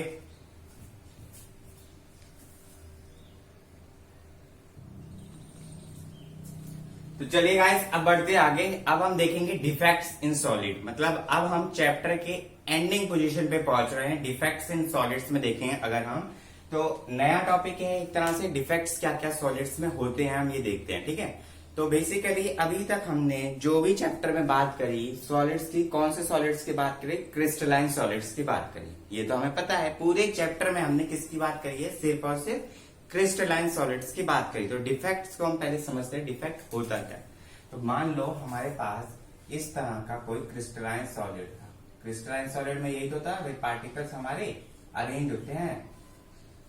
तो चलिए गाइस, अब बढ़ते आगे। अब हम देखेंगे डिफेक्ट्स इन सॉलिड, मतलब अब हम चैप्टर के एंडिंग पोजीशन पे पहुंच रहे हैं। डिफेक्ट्स इन सॉलिड्स में देखेंगे अगर हम, तो नया टॉपिक है एक तरह से, डिफेक्ट्स क्या क्या सॉलिड्स में होते हैं हम ये देखते हैं, ठीक है। तो बेसिकली अभी तक हमने जो भी चैप्टर में बात करी सॉलिड्स की, कौन से सॉलिड्स की बात करी, क्रिस्टलाइन सॉलिड्स की बात करी। ये तो हमें पता है, पूरे चैप्टर में हमने किसकी बात करी है, सिर्फ और सिर्फ क्रिस्टलाइन सॉलिड्स की बात करी। तो डिफेक्ट्स को हम पहले समझते हैं, डिफेक्ट होता क्या है। तो मान लो हमारे पास इस तरह का कोई क्रिस्टलाइन सॉलिड था। क्रिस्टलाइन सॉलिड में यही तो था, पार्टिकल्स हमारे अरेंज होते हैं,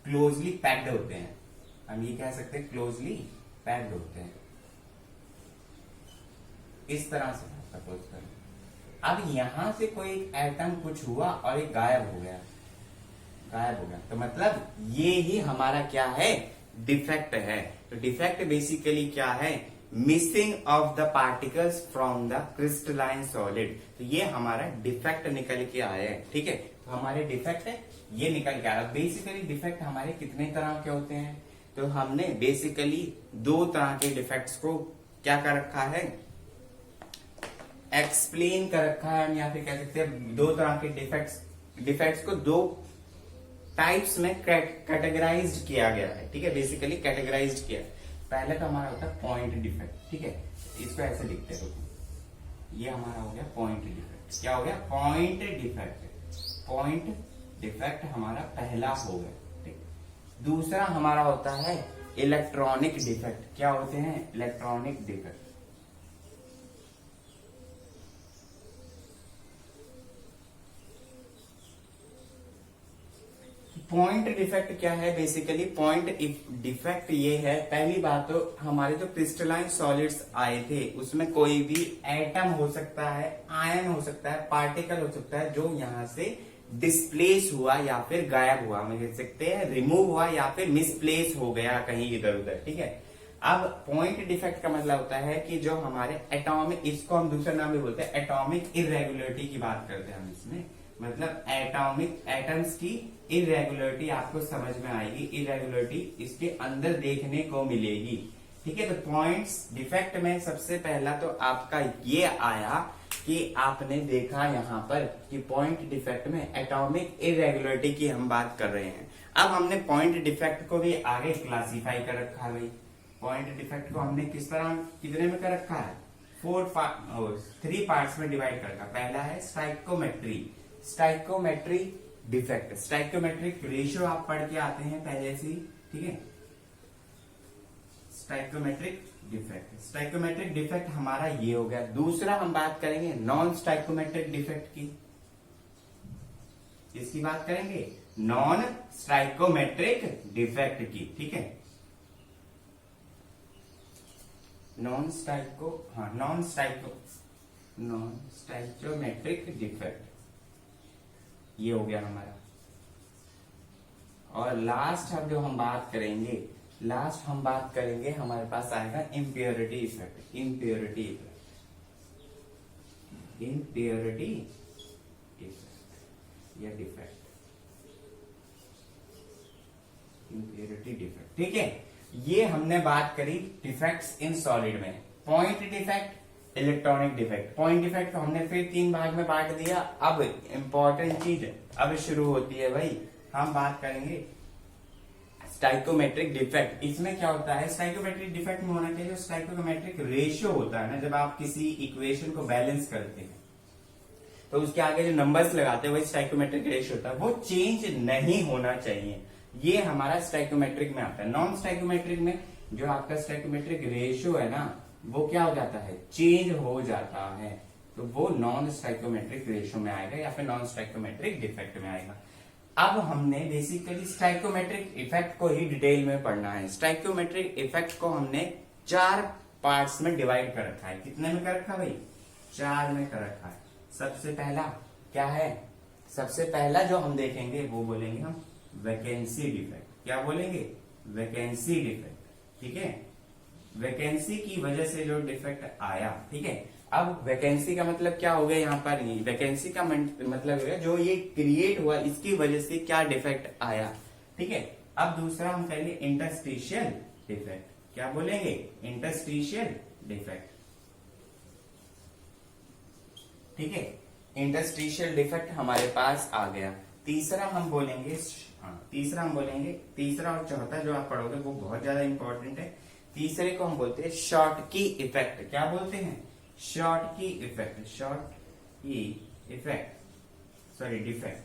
क्लोजली पैक्ड होते हैं, हम ये कह सकते हैं क्लोजली पैक्ड होते हैं, इस तरह से सपोज करें। अब यहां से कोई एक एटम कुछ हुआ और एक गायब हो गया, तो मतलब ये ही हमारा क्या है, डिफेक्ट है। तो डिफेक्ट बेसिकली क्या है, missing of the particles from the crystalline solid. तो ये हमारा डिफेक्ट निकल के आया है, ठीक है। तो हमारे डिफेक्ट है ये निकल के आ रहा है। बेसिकली डिफेक्ट हमारे कितने तरह के होते हैं, तो हमने बेसिकली 2 तरह के डिफेक्ट्स को क्या कर रखा है, एक्सप्लेन कर रखा है, या फिर कह सकते हैं 2 तरह के डिफेक्ट्स को 2 टाइप्स में कैटेगराइज्ड किया गया है, ठीक है। बेसिकली कैटेगराइज्ड किया। पहले तो हमारा होता है पॉइंट डिफेक्ट, ठीक है, इसको ऐसे लिखते हैं, ये हमारा हो गया पॉइंट डिफेक्ट। क्या हो गया, पॉइंट डिफेक्ट। पॉइंट डिफेक्ट हमारा पहला हो गया, ठीक। दूसरा हमारा होता है इलेक्ट्रॉनिक डिफेक्ट। क्या होते हैं, इलेक्ट्रॉनिक डिफेक्ट। पॉइंट डिफेक्ट क्या है? बेसिकली पॉइंट डिफेक्ट ये है, पहली बात तो हमारे जो क्रिस्टलाइन सॉलिड्स आए थे उसमें कोई भी एटम हो सकता है, आयन हो सकता है, पार्टिकल हो सकता है जो यहां से डिस्प्लेस हुआ या फिर गायब हुआ, हम कह सकते हैं रिमूव हुआ या फिर मिसप्लेस हो गया कहीं इधर उधर। ठीक है, अब पॉइंट डिफेक्ट का मतलब होता है कि जो हमारे एटॉमिक, इसको हम दूसरा नाम भी बोलते हैं एटॉमिक इरेगुलरिटी की बात करते हैं हम इसमें, मतलब एटॉमिक एटम्स की इरेगुलरिटी आपको समझ में आएगी, इरेगुलरिटी इसके अंदर देखने को मिलेगी। ठीक है, तो पॉइंट्स डिफेक्ट में सबसे पहला तो आपका ये आया कि आपने देखा यहां पर कि पॉइंट डिफेक्ट में एटॉमिक इरेगुलरिटी की हम बात कर रहे हैं। अब हमने पॉइंट डिफेक्ट को भी आगे क्लासिफाई कर रखा है भाई। पॉइंट डिफेक्ट को हमने किस तरह, कितने में कर रखा है? 3 पार्ट्स में डिवाइड कर रखा। पहला है stoichiometry, stoichiometry defect, stoichiometric ratio आप पढ़ के आते हैं पहले से ही। ठीक है, स्टाइकोमेट्रिक डिफेक्ट, स्टाइकोमेट्रिक डिफेक्ट हमारा ये हो गया। दूसरा हम बात करेंगे नॉन स्टाइकोमेट्रिक डिफेक्ट की, इसकी बात करेंगे नॉन स्टाइकोमेट्रिक डिफेक्ट की। ठीक है, नॉन स्टाइकोमेट्रिक डिफेक्ट ये हो गया हमारा। और लास्ट हम जो हम बात करेंगे, लास्ट हम बात करेंगे हमारे पास आएगा impurity effect, impurity effect, impurity effect या डिफेक्ट, इम्प्योरिटी डिफेक्ट। ठीक है, ये हमने बात करी डिफेक्ट्स इन सॉलिड में। Point defect, electronic defect. Point defect को हमने फिर 3 भाग में बांट दिया। अब इंपॉर्टेंट चीज अब शुरू होती है भाई, हम बात करेंगे स्टाइकोमेट्रिक डिफेक्ट। इसमें क्या होता है? स्टाइकोमेट्रिक डिफेक्ट में होना चाहिए जो स्टाइकोमेट्रिक रेशियो होता है ना, जब आप किसी इक्वेशन को बैलेंस करते हैं तो उसके आगे जो नंबर्स लगाते हैं वही स्टाइकोमेट्रिक रेशियो होता है, वो चेंज नहीं होना चाहिए। ये हमारा स्टाइकोमेट्रिक में आता है। नॉन स्टाइकोमेट्रिक में जो आपका स्टाइकोमेट्रिक रेशियो है ना, वो क्या हो जाता है? चेंज हो जाता है, तो वो नॉन स्टाइकोमेट्रिक रेशियो में आएगा या फिर नॉन स्टाइकोमेट्रिक डिफेक्ट में आएगा। अब हमने बेसिकली स्टाइकोमेट्रिक इफेक्ट को ही डिटेल में पढ़ना है। स्टाइकोमेट्रिक इफेक्ट को हमने 4 पार्ट्स में डिवाइड कर रखा है। कितने में कर रखा भाई? 4 में कर रखा है। सबसे पहला क्या है? सबसे पहला जो हम देखेंगे वो बोलेंगे हम वैकेंसी डिफेक्ट। क्या बोलेंगे? Vacancy defect. ठीक है, वैकेंसी की वजह से जो डिफेक्ट आया। ठीक है, अब वैकेंसी का मतलब क्या हो गया यहाँ पर? वैकेंसी का मतलब है जो ये क्रिएट हुआ इसकी वजह से क्या डिफेक्ट आया। ठीक है, अब दूसरा हम कहेंगे इंटरस्टिशियल डिफेक्ट। क्या बोलेंगे? Interstitial defect. ठीक है, इंटरस्टिशियल डिफेक्ट हमारे पास आ गया। तीसरा हम बोलेंगे तीसरा और चौथा जो आप पढ़ोगे वो बहुत ज्यादा इंपॉर्टेंट है। तीसरे को हम बोलते हैं शॉर्ट की इफेक्ट। क्या बोलते हैं? शॉर्ट की इफेक्ट, शॉर्ट की effect, sorry defect.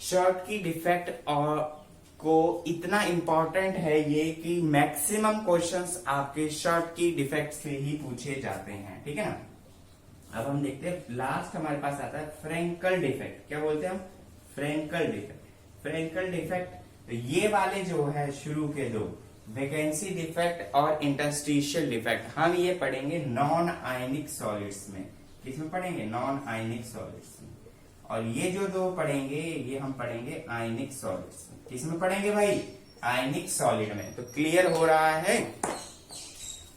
Schottky defect और को इतना इंपॉर्टेंट है ये कि मैक्सिमम क्वेश्चंस आपके शॉर्ट की डिफेक्ट से ही पूछे जाते हैं। ठीक है ना, अब हम देखते हैं लास्ट हमारे पास आता है फ्रेंकल डिफेक्ट। क्या बोलते हैं हम? Frenkel defect. फ्रेंकल डिफेक्ट तो ये वाले जो है शुरू के दो, वैकेंसी डिफेक्ट और इंटरस्टिशियल डिफेक्ट, हम ये पढ़ेंगे नॉन आयनिक सॉलिड्स में। किसमें पढ़ेंगे? नॉन आयनिक सॉलिड्स में। और ये जो दो पढ़ेंगे ये हम पढ़ेंगे आयनिक सॉलिड्स में। किसमें पढ़ेंगे भाई? आयनिक सॉलिड में। तो क्लियर हो रहा है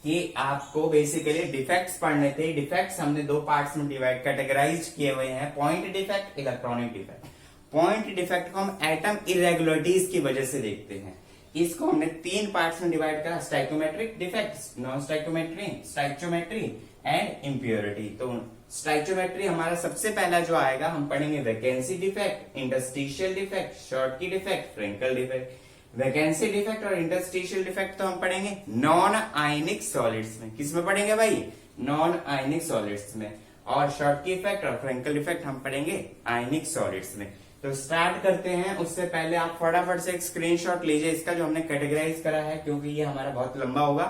कि आपको बेसिकली डिफेक्ट्स पढ़ने थे। डिफेक्ट्स हमने 2 पार्ट्स में डिवाइड कैटेगराइज किए हुए हैं, point defect, electronic defect. Point defect को हम एटम इरेगुलरिटीज की वजह से देखते हैं। इसको हमने 3 पार्ट्स में डिवाइड करा, stoichiometric defects, non stoichiometry, stoichiometry and impurity. तो स्टाइकोमेट्री हमारा सबसे पहला जो आएगा, हम पढ़ेंगे vacancy defect, interstitial defect, Schottky defect, Frenkel defect. Vacancy defect और इंटरस्टिशियल डिफेक्ट तो हम पढ़ेंगे नॉन आयनिक सॉलिड्स में। किसमें पढ़ेंगे भाई? नॉन आयनिक सॉलिड्स में। और शॉर्ट की इफेक्ट और फ्रेंकल इफेक्ट हम पढ़ेंगे आयनिक सॉलिड्स में। तो स्टार्ट करते हैं। उससे पहले आप फटाफट से एक स्क्रीनशॉट लीजिए इसका जो हमने कैटेगराइज करा है, क्योंकि ये हमारा बहुत लंबा होगा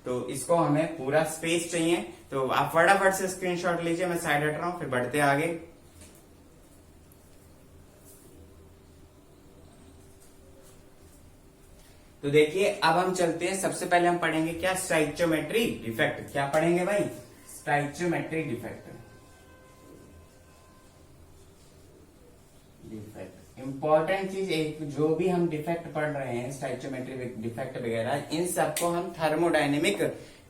तो इसको हमें पूरा स्पेस चाहिए। तो आप फटाफट से स्क्रीनशॉट लीजिए, मैं साइड हट रहा हूं, फिर बढ़ते आगे। तो देखिए अब हम चलते हैं, सबसे पहले हम पढ़ेंगे क्या, स्टाइचियोमेट्री डिफेक्ट। क्या पढ़ेंगे भाई, स्टाइचियोमेट्री डिफेक्ट। इंपॉर्टेंट चीज एक, जो भी हम डिफेक्ट पढ़ रहे हैं स्टाइचियोमेट्री डिफेक्ट वगैरह, इन सबको हम थर्मोडायनेमिक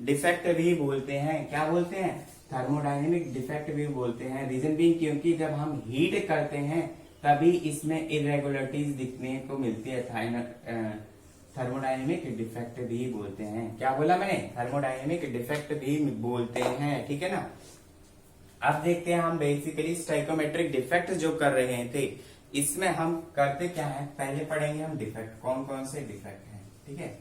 डिफेक्ट भी बोलते हैं। क्या बोलते हैं, थर्मोडायनेमिक डिफेक्ट भी बोलते हैं। रीजन भी क्योंकि जब हम हीट करते हैं तभी इसमें इरेगुलरिटीज दिखने को मिलती है। थर्मोडायनेमिक डिफेक्ट भी बोलते हैं। क्या बोला मैंने, थर्मोडायनेमिक डिफेक्ट भी बोलते हैं, ठीक है ना। अब देखते हैं हम बेसिकली स्टाइकोमेट्रिक डिफेक्ट जो कर रहे थे, इसमें हम करते क्या है, पहले पढ़ेंगे हम डिफेक्ट, कौन कौन से डिफेक्ट हैं, ठीक है।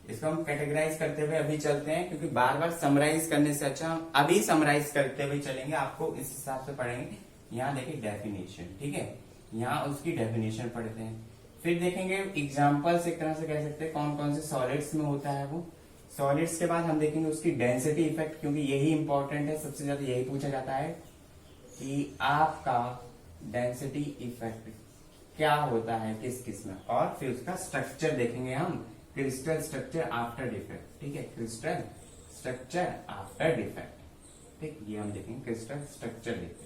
इसको हम कैटेगराइज करते हुए अभी चलते हैं, क्योंकि बार बार समराइज करने से अच्छा हम अभी समराइज करते हुए चलेंगे, आपको इस हिसाब से पढ़ेंगे। यहाँ देखिए डेफिनेशन, ठीक है, यहाँ उसकी डेफिनेशन पढ़ते हैं, फिर देखेंगे एग्जाम्पल्स, एक तरह से कह सकते हैं कौन कौन से सॉलिड्स में होता है वो। सॉलिड्स के बाद हम देखेंगे उसकी डेंसिटी इफेक्ट, क्योंकि यही इंपॉर्टेंट है, सबसे ज्यादा यही पूछा जाता है कि आपका डेंसिटी इफेक्ट क्या होता है किस किस में। और फिर उसका स्ट्रक्चर देखेंगे हम, क्रिस्टल स्ट्रक्चर आफ्टर डिफेक्ट, ठीक है, क्रिस्टल स्ट्रक्चर आफ्टर डिफेक्ट, ठीक, ये हम देखेंगे क्रिस्टल स्ट्रक्चर देखेंगे।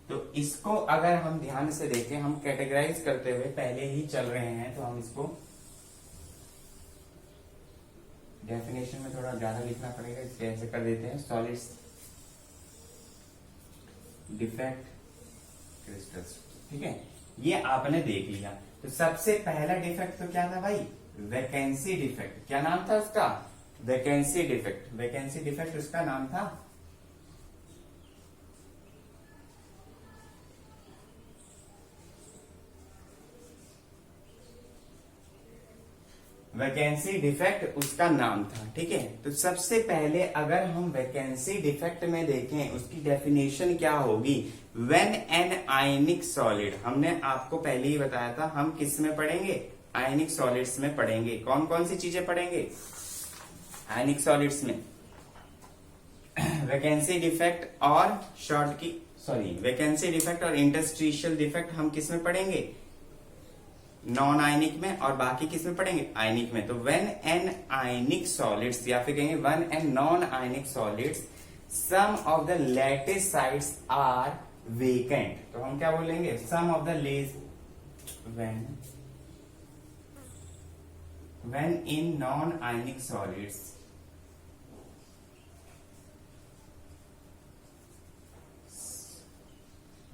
तो इसको अगर हम ध्यान से देखें, हम कैटेगराइज करते हुए पहले ही चल रहे हैं, तो हम इसको डेफिनेशन में थोड़ा ज्यादा लिखना पड़ेगा, इसलिए ऐसे कर देते हैं, सॉलिड्स डिफेक्ट क्रिस्टल्स, ठीक है, ये आपने देख लिया। तो सबसे पहला डिफेक्ट तो क्या था भाई, वैकेंसी डिफेक्ट। क्या नाम था उसका, वैकेंसी डिफेक्ट। वैकेंसी डिफेक्ट उसका नाम था। वैकेंसी डिफेक्ट उसका नाम था, ठीक है। तो सबसे पहले अगर हम वैकेंसी डिफेक्ट में देखें, उसकी डेफिनेशन क्या होगी, व्हेन एन आयनिक सॉलिड, हमने आपको पहले ही बताया था, हम किस में पढ़ेंगे, आयनिक सॉलिड्स में पढ़ेंगे। कौन कौन सी चीजें पढ़ेंगे आयनिक सॉलिड्स में, वैकेंसी डिफेक्ट और वैकेंसी डिफेक्ट और इंटरस्टिशियल डिफेक्ट हम किस में पढ़ेंगे, नॉन आयनिक में, और बाकी किस में पढ़ेंगे, आयनिक में। तो व्हेन एन आयनिक सॉलिड्स, या फिर कहेंगे when an non ionic solids, some of the lattice sides are vacant, तो हम क्या बोलेंगे, some of the when in non ionic solids,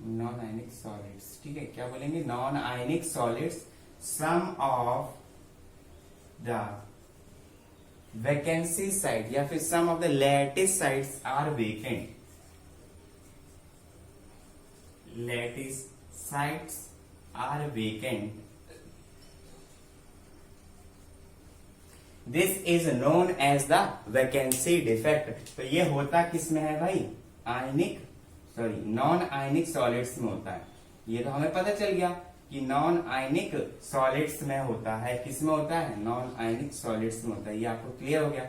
non ionic solids, ठीक है, क्या बोलेंगे, non ionic solids, some of the vacancy side, या फिर some of the lattice sides are vacant, lattice sides are vacant, this is known as the vacancy defect. तो ये होता किस में है भाई, नॉन आयनिक सॉलिड्स में होता है। ये तो हमें पता चल गया कि नॉन आयनिक सॉलिड्स में होता है, किस में होता है, नॉन आयनिक सॉलिड्स में होता है, ये आपको क्लियर हो गया।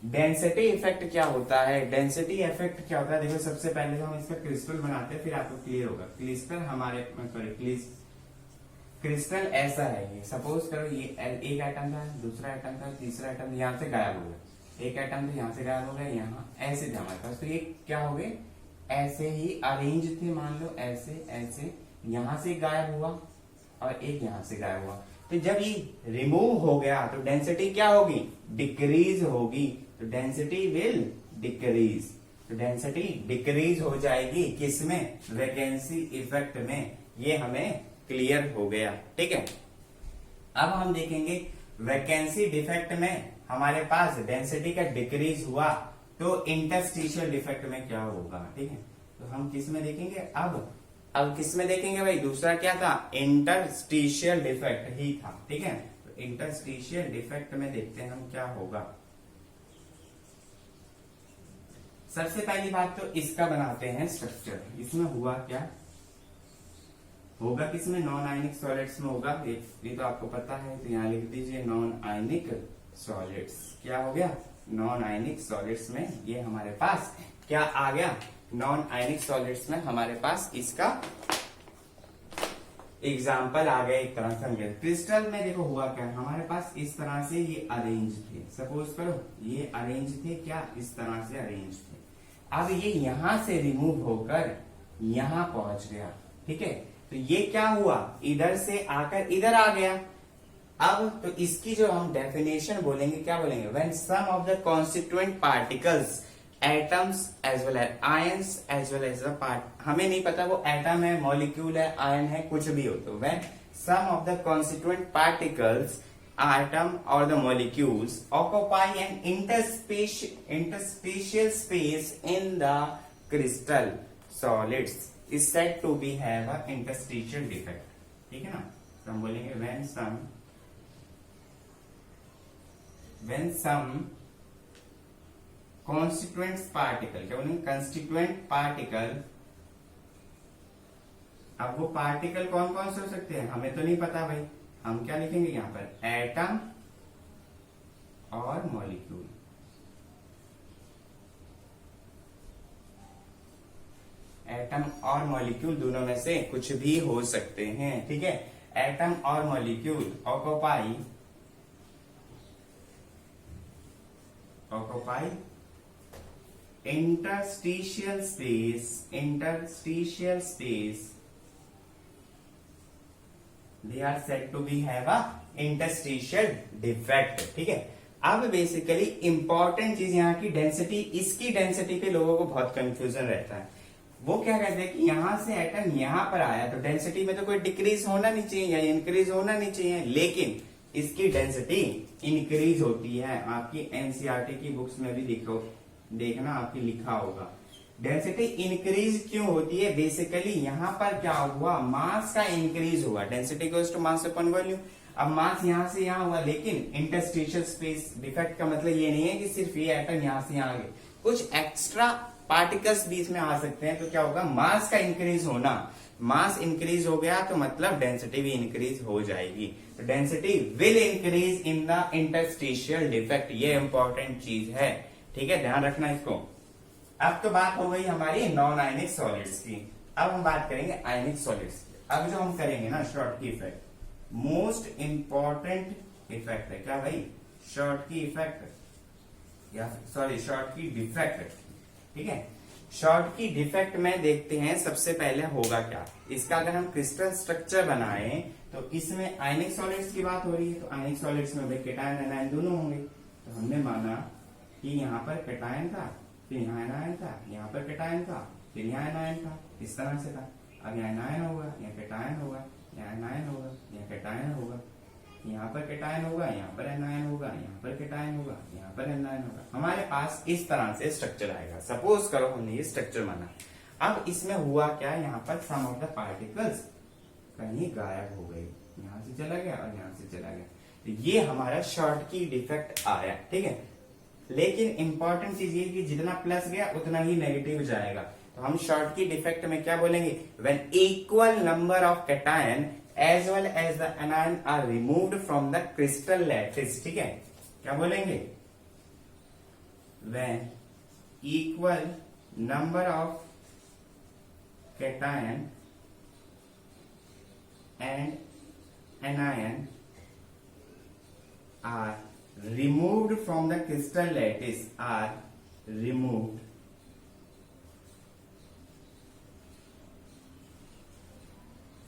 डेंसिटी इफेक्ट क्या होता है, डेंसिटी इफेक्ट क्या होता है, देखो सबसे पहले तो हम इसका क्रिस्टल बनाते हैं, फिर आपको क्लियर होगा। क्रिस्टल ऐसा है, ये सपोज करो ये एक एटम था, दूसरा एटम था, तीसरा एटम यहाँ से गायब हो गया, एक एटम तो यहाँ से गायब हो गया, यहाँ ऐसे थे हमारे पास, तो ये क्या हो गए, ऐसे ही अरेंज थे, मान लो ऐसे ऐसे, यहां से गायब हुआ और एक यहां से गायब हुआ। तो जब ये रिमूव हो गया तो डेंसिटी क्या होगी, डिक्रीज होगी। तो डेंसिटी विल डिक्रीज, तो डेंसिटी डिक्रीज हो जाएगी किसमें, वैकेंसी इफेक्ट में। ये हमें क्लियर हो गया, ठीक है। अब हम देखेंगे वैकेंसी डिफेक्ट में हमारे पास डेंसिटी का डिक्रीज हुआ, तो इंटरस्टिशियल डिफेक्ट में क्या होगा, ठीक है। तो हम किस में देखेंगे, अब किस में देखेंगे भाई, दूसरा क्या था, इंटरस्टिशियल डिफेक्ट ही था, ठीक है। तो इंटरस्टिशियल डिफेक्ट में देखते हैं हम क्या होगा। सबसे पहली बात तो इसका बनाते हैं स्ट्रक्चर। इसमें हुआ क्या, होगा किसमें, नॉन आयनिक सॉलिड्स में होगा, ये तो आपको पता है, तो यहाँ लिख दीजिए नॉन आयनिक सॉलिड्स। क्या हो गया, नॉन आयनिक सॉलिड्स में ये हमारे पास क्या आ गया, नॉन आयनिक सॉलिड्स में हमारे पास इसका एग्जाम्पल आ गया एक तरह से समझे। क्रिस्टल में देखो हुआ क्या, हमारे पास इस तरह से ये अरेंज थे, सपोज करो ये अरेंज थे, क्या इस तरह से अरेंज थे। अब ये यहां से रिमूव होकर यहां पहुंच गया, ठीक है। तो ये क्या हुआ, इधर से आकर इधर आ गया। अब तो इसकी जो हम डेफिनेशन बोलेंगे, क्या बोलेंगे, when some of the constituent particles atoms as well as ions as well as the part, हमें नहीं पता वो एटम है, मॉलिक्यूल है, आयन है, कुछ भी हो, तो when some of the constituent particles atom or the molecules occupy an interstitial space in the crystal solids is said to be have a interstitial defect, ठीक है ना। तो हम बोलेंगे when some constituent particle, क्या बोलेंगे, constituent particle। अब वो पार्टिकल कौन कौन से हो सकते हैं हमें तो नहीं पता भाई, हम क्या लिखेंगे यहां पर, एटम और मॉलिक्यूल। एटम और मॉलिक्यूल दोनों में से कुछ भी हो सकते हैं, ठीक है। एटम और molecule occupy interstitial space they are said to be have a interstitial defect, ठीक है। अब बेसिकली इंपॉर्टेंट चीज यहाँ की डेंसिटी, इसकी डेंसिटी पे लोगों को बहुत कंफ्यूजन रहता है। वो क्या कहते हैं कि यहां से एटम यहां पर आया तो डेंसिटी में तो कोई डिक्रीज होना नहीं चाहिए या इंक्रीज होना नहीं चाहिए, लेकिन इसकी डेंसिटी इंक्रीज होती है। आपकी एनसीईआरटी की बुक्स में भी देखना आपकी लिखा होगा डेंसिटी इंक्रीज क्यों होती है। बेसिकली यहां पर क्या हुआ, मास का इंक्रीज हुआ, density equals to mass upon volume. अब मास यहां से यहां हुआ, लेकिन इंटरस्टिशियल स्पेस डिफेक्ट का मतलब ये नहीं है कि सिर्फ ये एटम यहां से यहां आ गए, कुछ एक्स्ट्रा पार्टिकल्स बीच में आ सकते हैं। तो क्या होगा, मास का इंक्रीज होना, मास इंक्रीज हो गया तो मतलब डेंसिटी भी इंक्रीज हो जाएगी। तो density will increase in the interstitial defect, ये इंपॉर्टेंट चीज है, ठीक है, ध्यान रखना इसको। अब तो बात हो गई हमारी नॉन आयनिक सॉलिड्स की, अब हम बात करेंगे आयनिक सॉलिड्स की। अब जो हम करेंगे ना Schottky effect, most important effect है क्या भाई, शॉर्टकी इफेक्ट या सॉरी शॉर्टकी डिफेक्ट, ठीक है। शॉर्टकी डिफेक्ट में देखते हैं सबसे पहले होगा क्या, इसका अगर हम क्रिस्टल स्ट्रक्चर बनाए तो इसमें आयनिक सॉलिड्स की बात हो रही है, तो आयनिक सॉलिड्स में भाई कैटायन एनायन दोनों होंगे। तो हमने माना कि यहाँ पर कैटायन था, फिर यहाँ एनायन था, यहाँ पर कैटायन था, फिर यहाँ एनायन था, इस तरह से था। अब यहाँ एनायन होगा, यहाँ कैटायन होगा, यहाँ एनायन होगा, यहाँ कैटायन होगा, यहाँ पर कैटायन होगा, यहाँ पर एनायन होगा, यहाँ पर कैटायन होगा, यहाँ पर एनायन होगा। हमारे पास इस तरह से स्ट्रक्चर आएगा। सपोज करो हमने ये स्ट्रक्चर माना। अब इसमें हुआ क्या, यहाँ पर सम ऑफ द पार्टिकल्स कहीं गायब हो गई, यहाँ से चला गया और यहाँ से चला गया, तो ये हमारा शॉर्टकी डिफेक्ट आया, ठीक है। लेकिन इंपॉर्टेंट चीज ये कि जितना प्लस गया उतना ही नेगेटिव जाएगा। तो हम शॉर्टकी डिफेक्ट में क्या बोलेंगे, when equal number of cation as well as the anion are removed from the crystal lattice, ठीक है। क्या बोलेंगे, when equal number of cation and anion are removed from the crystal lattice, are removed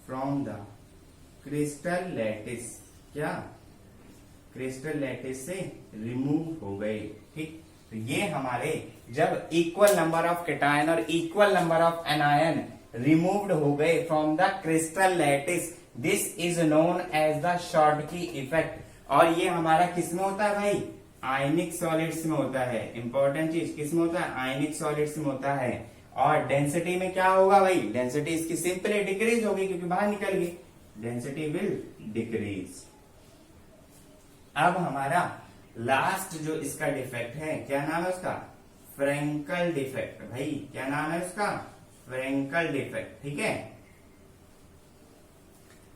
from the crystal lattice, क्या crystal lattice से remove हो गए, ठीक। तो ये हमारे जब इक्वल नंबर ऑफ कैटायन और equal number of anion removed हो गए from the crystal lattice, this is known as the Schottky effect. और ये हमारा किस में होता है भाई, आयनिक सॉलिड्स में होता है। इंपॉर्टेंट चीज किस में होता है, आयनिक सॉलिड्स में होता है। और डेंसिटी में क्या होगा भाई, डेंसिटी इसकी सिंपली डिक्रीज होगी क्योंकि बाहर निकल गई, डेंसिटी विल डिक्रीज। अब हमारा लास्ट जो इसका डिफेक्ट है, क्या नाम है उसका, फ्रेंकल डिफेक्ट। भाई क्या नाम है उसका, फ्रेंकल डिफेक्ट, ठीक है।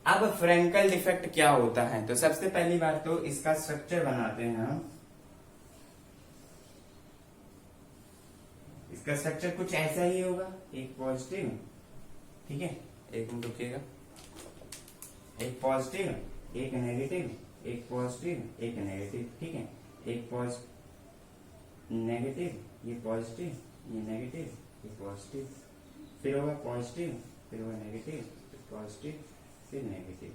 अब फ्रेंकल डिफेक्ट क्या होता है, तो सबसे पहली बात तो इसका स्ट्रक्चर बनाते हैं हम। इसका स्ट्रक्चर कुछ ऐसा ही होगा, एक पॉजिटिव, ठीक है, एक मिनट रुकिएगा। एक पॉजिटिव, एक नेगेटिव, एक पॉजिटिव, एक नेगेटिव, ठीक है। एक नेगेटिव, ये पॉजिटिव, ये नेगेटिव, ये पॉजिटिव, फिर होगा पॉजिटिव, फिर होगा नेगेटिव, फिर पॉजिटिव, फिर नेगेटिव।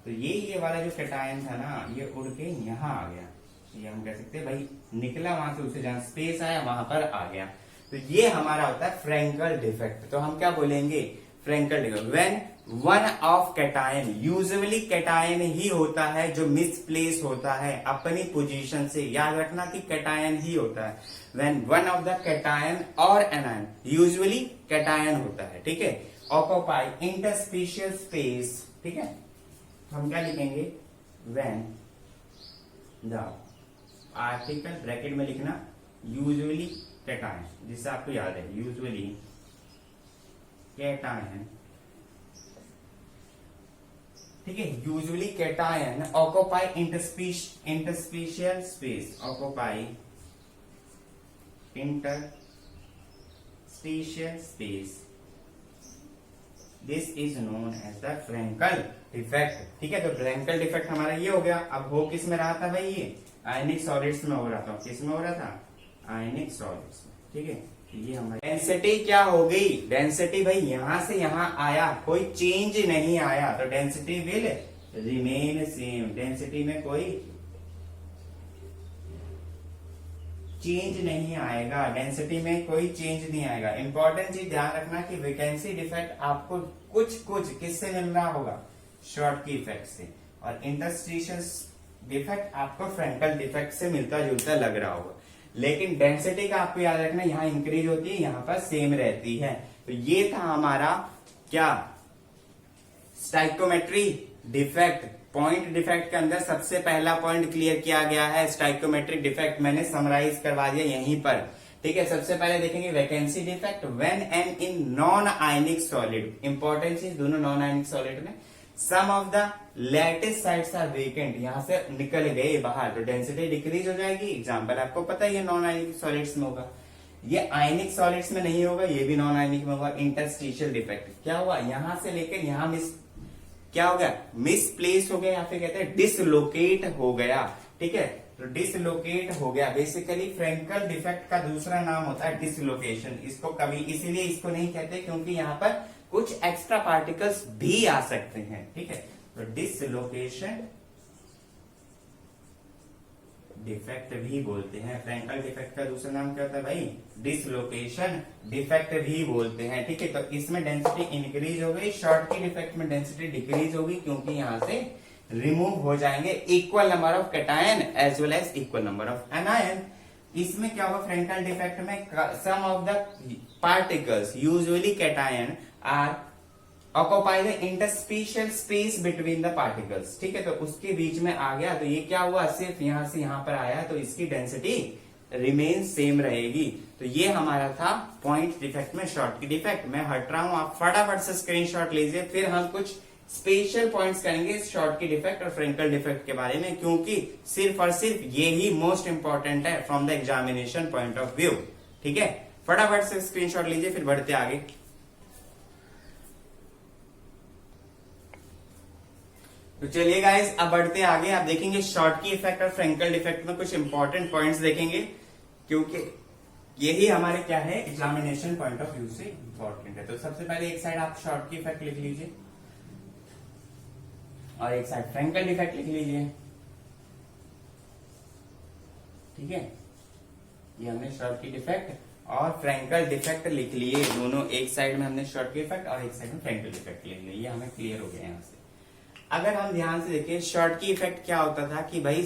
तो ये वाला जो कैटायन था ना, ये उड़ के यहाँ आ गया। ये हम कह सकते हैं भाई निकला वहां से, उसे जहां स्पेस आया वहां पर आ गया। तो ये हमारा होता है फ्रैंकल डिफेक्ट। तो हम क्या बोलेंगे, Frenkel defect when one of cation, usually cation ही होता है जो मिसप्लेस होता है अपनी पोजीशन से। याद रखना कि कैटायन ही होता है। When one of the cation और एनायन, यूजुअली कैटायन होता है, ठीक है, ऑक्यूपाई इंटरस्पेशियल स्पेस, ठीक है। तो हम क्या लिखेंगे, व्हेन द आर्टिकल ब्रैकेट में लिखना यूजुअली कैटायन, जिससे आपको याद है यूजुअली कैटायन, ठीक है। Usually cation occupy interspatial space, occupy interspatial space, this is known as the Frenkel defect, ठीक है। तो फ्रैंकल डिफेक्ट हमारा ये हो गया। अब हो किस में रहा था भाई, ये आयनिक सॉलिड्स में हो रहा था। किस में हो रहा था, आयनिक सॉलिड्स में, ठीक है। ये हमारी डेंसिटी क्या हो गई, डेंसिटी भाई यहां से यहां आया, कोई चेंज नहीं आया, तो density will remain same. Density में कोई चेंज नहीं आएगा, डेंसिटी में कोई चेंज नहीं आएगा। इंपॉर्टेंट चीज ध्यान रखना कि वैकेंसी डिफेक्ट आपको कुछ किससे मिल रहा होगा, शॉर्टकी इफेक्ट से, और इंटरस्टिशियल डिफेक्ट आपको फ्रैंकल डिफेक्ट से मिलता जुलता लग रहा होगा। लेकिन डेंसिटी का आपको याद रखना, यहां इंक्रीज होती है, यहां पर सेम रहती है। तो ये था हमारा क्या, स्टाइकोमेट्री डिफेक्ट। पॉइंट डिफेक्ट के अंदर सबसे पहला पॉइंट क्लियर किया गया है, स्टाइकोमेट्रिक डिफेक्ट मैंने समराइज करवा दिया यहीं पर, ठीक है। सबसे पहले देखेंगे vacancy defect when and in non ionic solid. Important चीज, दोनों नॉन आयनिक सॉलिड में some of the lattice sides are vacant, यहां से निकल गए बाहर, तो डेंसिटी डिक्रीज हो जाएगी। एग्जांपल आपको पता है, ये नॉन आयनिक सॉलिड्स में होगा, ये आयनिक सॉलिड्स में नहीं होगा, ये भी नॉन आयनिक में होगा। इंटरस्टिशियल डिफेक्ट क्या हुआ, यहां से लेकर यहां क्या हो गया, मिसप्लेस हो गया, या फिर कहते हैं डिसलोकेट हो गया, ठीक है। तो डिसलोकेट हो गया, बेसिकली फ्रैंकल डिफेक्ट का दूसरा नाम होता है डिसलोकेशन। इसको कभी इसीलिए इसको नहीं कहते क्योंकि यहां पर कुछ एक्स्ट्रा पार्टिकल्स भी आ सकते हैं, ठीक है। तो डिसलोकेशन डिफेक्ट भी बोलते हैं। फ्रैंकल डिफेक्ट का दूसरा नाम क्या होता है भाई, डिसलोकेशन डिफेक्ट भी बोलते हैं, ठीक है। तो इसमें डेंसिटी इंक्रीज हो गई, शॉर्ट की डिफेक्ट में डेंसिटी डिक्रीज होगी, क्योंकि यहां से रिमूव हो जाएंगे equal number of cation as well as equal number of anion. इसमें क्या होगा, फ्रैंकल डिफेक्ट में some of the particles usually cation are occupy the interspatial space between the particles, ठीक है। तो उसके बीच में आ गया, तो ये क्या हुआ, सिर्फ यहां से यहां पर आया, तो इसकी डेंसिटी रिमेन सेम रहेगी। तो ये हमारा था पॉइंट डिफेक्ट में शॉर्ट की डिफेक्ट। मैं हट रहा हूं, आप फटाफट से स्क्रीनशॉट लीजिए, फिर हम कुछ स्पेशल पॉइंट्स करेंगे शॉर्ट की डिफेक्ट और फ्रैंकल डिफेक्ट के बारे में, क्योंकि सिर्फ और सिर्फ ये ही मोस्ट इंपॉर्टेंट है from the examination point of view, ठीक है। फटाफट से स्क्रीनशॉट लीजिए, फिर बढ़ते आगे। तो चलिए गाइस, अब बढ़ते आगे। आप देखेंगे शॉर्ट की इफेक्ट और फ्रैंकल डिफेक्ट में कुछ इंपॉर्टेंट पॉइंट्स देखेंगे, क्योंकि यही हमारे क्या है, एग्जामिनेशन पॉइंट ऑफ व्यू से इंपॉर्टेंट है। तो सबसे पहले एक साइड आप शॉर्ट की इफेक्ट लिख लीजिए और एक साइड फ्रैंकल डिफेक्ट लिख लीजिए, ठीक है। ये हमने शॉर्ट की डिफेक्ट और फ्रैंकल डिफेक्ट लिख लिए, दोनों एक साइड में हमने शॉर्ट की इफेक्ट और एक साइड में फ्रैंकल डिफेक्ट लिख लिए। ये हमें क्लियर हो गया यहाँ से। अगर हम ध्यान से देखें, शॉर्ट की इफेक्ट क्या होता था कि भाई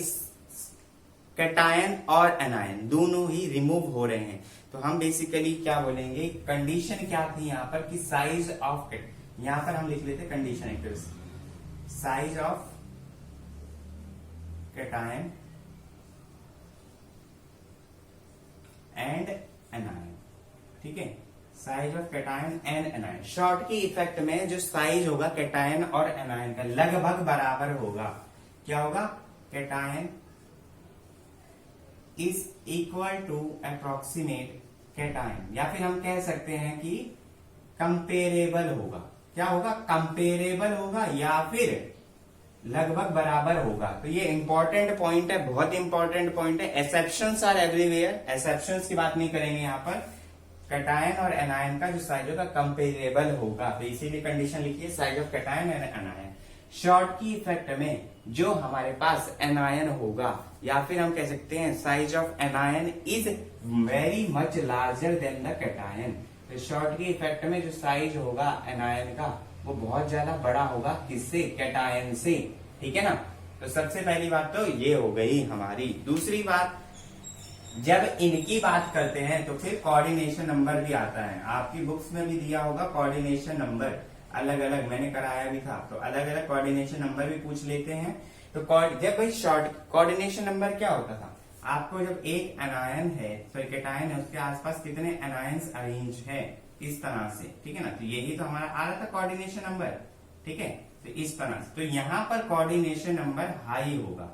कैटायन और एनायन दोनों ही रिमूव हो रहे हैं, तो हम बेसिकली क्या बोलेंगे, कंडीशन क्या थी यहाँ पर कि साइज ऑफ, यहां पर हम लिख लेते कंडीशन एक, size of cation and anion, ठीक है। Size of cation and anion, short की इफेक्ट में जो साइज होगा कैटायन और एनायन का लगभग बराबर होगा। क्या होगा, cation is equal to approximate cation, या फिर हम कह सकते हैं कि कंपेरेबल होगा, क्या होगा, कंपेरेबल होगा या फिर लगभग बराबर होगा। तो ये इंपॉर्टेंट पॉइंट है, बहुत इंपॉर्टेंट पॉइंट है। एक्सेप्शंस आर एवरीवेयर, एक्सेप्शंस की बात नहीं करेंगे यहाँ पर। कैटायन और एनायन का जो साइज होगा कंपेरेबल होगा, तो इसीलिए कंडीशन लिखिए size of cation and anion. Short की इफेक्ट में जो हमारे पास एनायन होगा, या फिर हम कह सकते हैं size of anion is very much larger than the cation. तो शॉर्ट की इफेक्ट में जो साइज होगा एनायन का वो बहुत ज्यादा बड़ा होगा, किससे, कैटायन से, ठीक है ना। तो सबसे पहली बात तो ये हो गई हमारी। दूसरी बात, जब इनकी बात करते हैं तो फिर कोऑर्डिनेशन नंबर भी आता है। आपकी बुक्स में भी दिया होगा कोऑर्डिनेशन नंबर, अलग अलग मैंने कराया भी था, तो अलग अलग कोऑर्डिनेशन नंबर भी पूछ लेते हैं। तो जब भाई शॉर्ट कोऑर्डिनेशन नंबर क्या होता था, आपको जब एक एनायन है, सॉरी कैटायन है, उसके आसपास कितने एनायंस अरेंज है इस तरह से, ठीक है ना। तो यही तो हमारा आ रहा था कोऑर्डिनेशन नंबर, ठीक है। तो इस तरह से, तो यहाँ पर कोऑर्डिनेशन नंबर हाई होगा।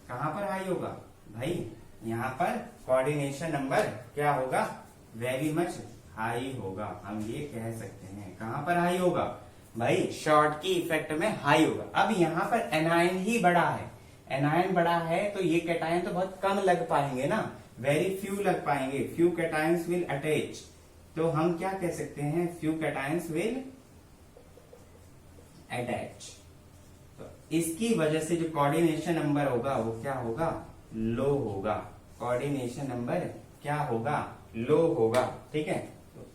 कहां पर हाई होगा भाई, यहाँ पर कोऑर्डिनेशन नंबर क्या होगा, वेरी मच हाई होगा, हम ये कह सकते हैं। कहां पर हाई होगा भाई, शॉर्ट की इफेक्ट में हाई होगा। अब यहाँ पर एनायन ही बड़ा है, एनायन बड़ा है तो ये कैटायन तो बहुत कम लग पाएंगे ना, वेरी फ्यू लग पाएंगे, फ्यू कैटायंस विल अटैच। तो हम क्या कह सकते हैं, फ्यू कैटायंस विल अटैच। तो इसकी वजह से जो कोऑर्डिनेशन नंबर होगा वो क्या होगा, लो होगा। कोऑर्डिनेशन नंबर क्या होगा, लो होगा, ठीक है। तो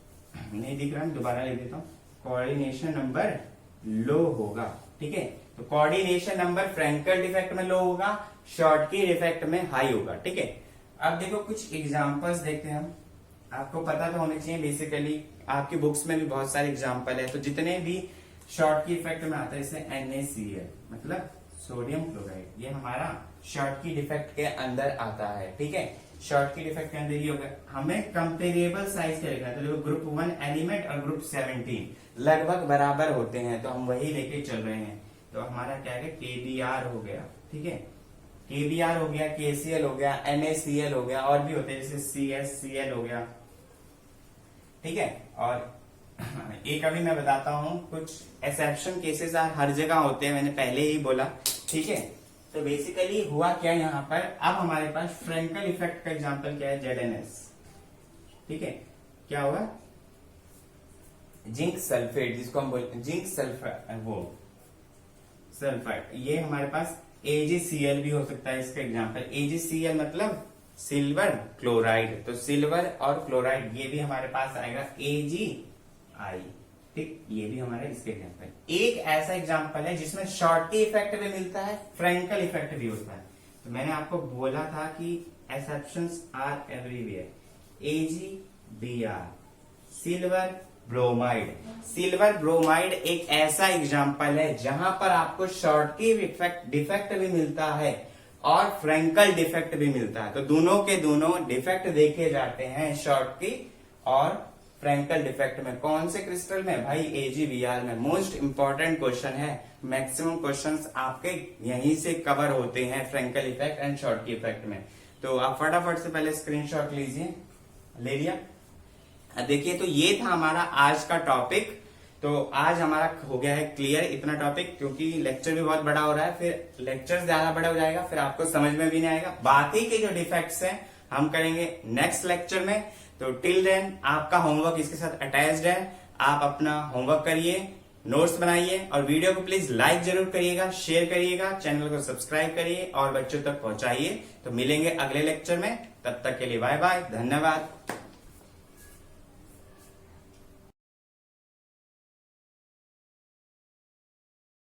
नहीं दिख रहा, दोबारा लिख देता हूं, कोऑर्डिनेशन नंबर लो होगा, ठीक है। तो कोऑर्डिनेशन नंबर फ्रैंकल डिफेक्ट में लो होगा, शॉर्ट की डिफेक्ट में हाई होगा, ठीक है। अब देखो कुछ एग्जांपल्स देखते हैं हम, आपको पता तो होना चाहिए बेसिकली, आपकी बुक्स में भी बहुत सारे एग्जांपल है। तो जितने भी शॉर्ट की इफेक्ट में आता है, जैसे NaCl मतलब सोडियम क्लोराइड, ये हमारा शॉर्ट की डिफेक्ट के अंदर आता है, ठीक है। शॉर्ट की डिफेक्ट के अंदर ही होगा। हमें कंपेरेबल साइज का लिखना है, तो देखो ग्रुप 1 एलिमेंट और ग्रुप 17 लगभग बराबर होते हैं, तो हम वही लेके चल रहे हैं। तो हमारा क्या है, KBr हो गया, ठीक है, KBr हो गया, KCl हो गया, NaCl हो गया, और भी होते हैं जैसे CsCl हो गया, ठीक है। और एक अभी मैं बताता हूं, कुछ एक्सेप्शन केसेस हर जगह होते हैं, मैंने पहले ही बोला, ठीक है। तो बेसिकली हुआ क्या यहाँ पर, अब हमारे पास फ्रैंकल इफेक्ट का एग्जांपल क्या है, ZnS, ठीक है। क्या हुआ, जिंक सल्फेट, जिसको हम बोलते हैं जिंक सल्फर, वो सल्फाइड, ये हमारे पास AgCl भी हो सकता है इसका एग्जांपल। AgCl मतलब सिल्वर क्लोराइड, तो सिल्वर और क्लोराइड ये भी हमारे पास आएगा AgI, ठीक, ये भी हमारा इसके एग्जांपल। एक ऐसा एग्जांपल है जिसमें शॉर्ट की इफेक्ट भी मिलता है, फ्रैंकल इफेक्ट भी होता है। तो मैंने आपको बोला था कि exceptions are everywhere. AgBr, silver bromide, silver bromide एक ऐसा एग्जांपल है जहां पर आपको शॉर्ट की डिफेक्ट भी मिलता है और फ्रैंकल डिफेक्ट भी मिलता है। तो दोनों के दोनों डिफेक्ट देखे जाते हैं, शॉर्ट की और फ्रैंकल डिफेक्ट में। कौन से क्रिस्टल में भाई, AgBr में। मोस्ट इंपॉर्टेंट क्वेश्चन है, मैक्सिमम क्वेश्चंस आपके यहीं से कवर होते हैं, फ्रैंकल इफेक्ट एंड शॉर्ट की इफेक्ट में। तो आप फटाफट से पहले स्क्रीनशॉट लीजिए, ले लिया, देखिए। तो ये था हमारा आज का टॉपिक। तो आज हमारा हो गया है क्लियर इतना टॉपिक, क्योंकि लेक्चर भी बहुत बड़ा हो रहा है, फिर लेक्चर ज्यादा बड़ा हो जाएगा, फिर आपको समझ में भी नहीं आएगा। बाकी के जो डिफेक्ट्स हैं हम करेंगे नेक्स्ट लेक्चर में। तो टिल देन आपका होमवर्क इसके साथ अटैच्ड है, आप अपना होमवर्क करिए, नोट्स बनाइए, और वीडियो को प्लीज लाइक जरूर करिएगा, शेयर करिएगा, चैनल को सब्सक्राइब करिए और बच्चों तक पहुंचाइए। तो मिलेंगे अगले लेक्चर में, तब तक के लिए बाय बाय, धन्यवाद।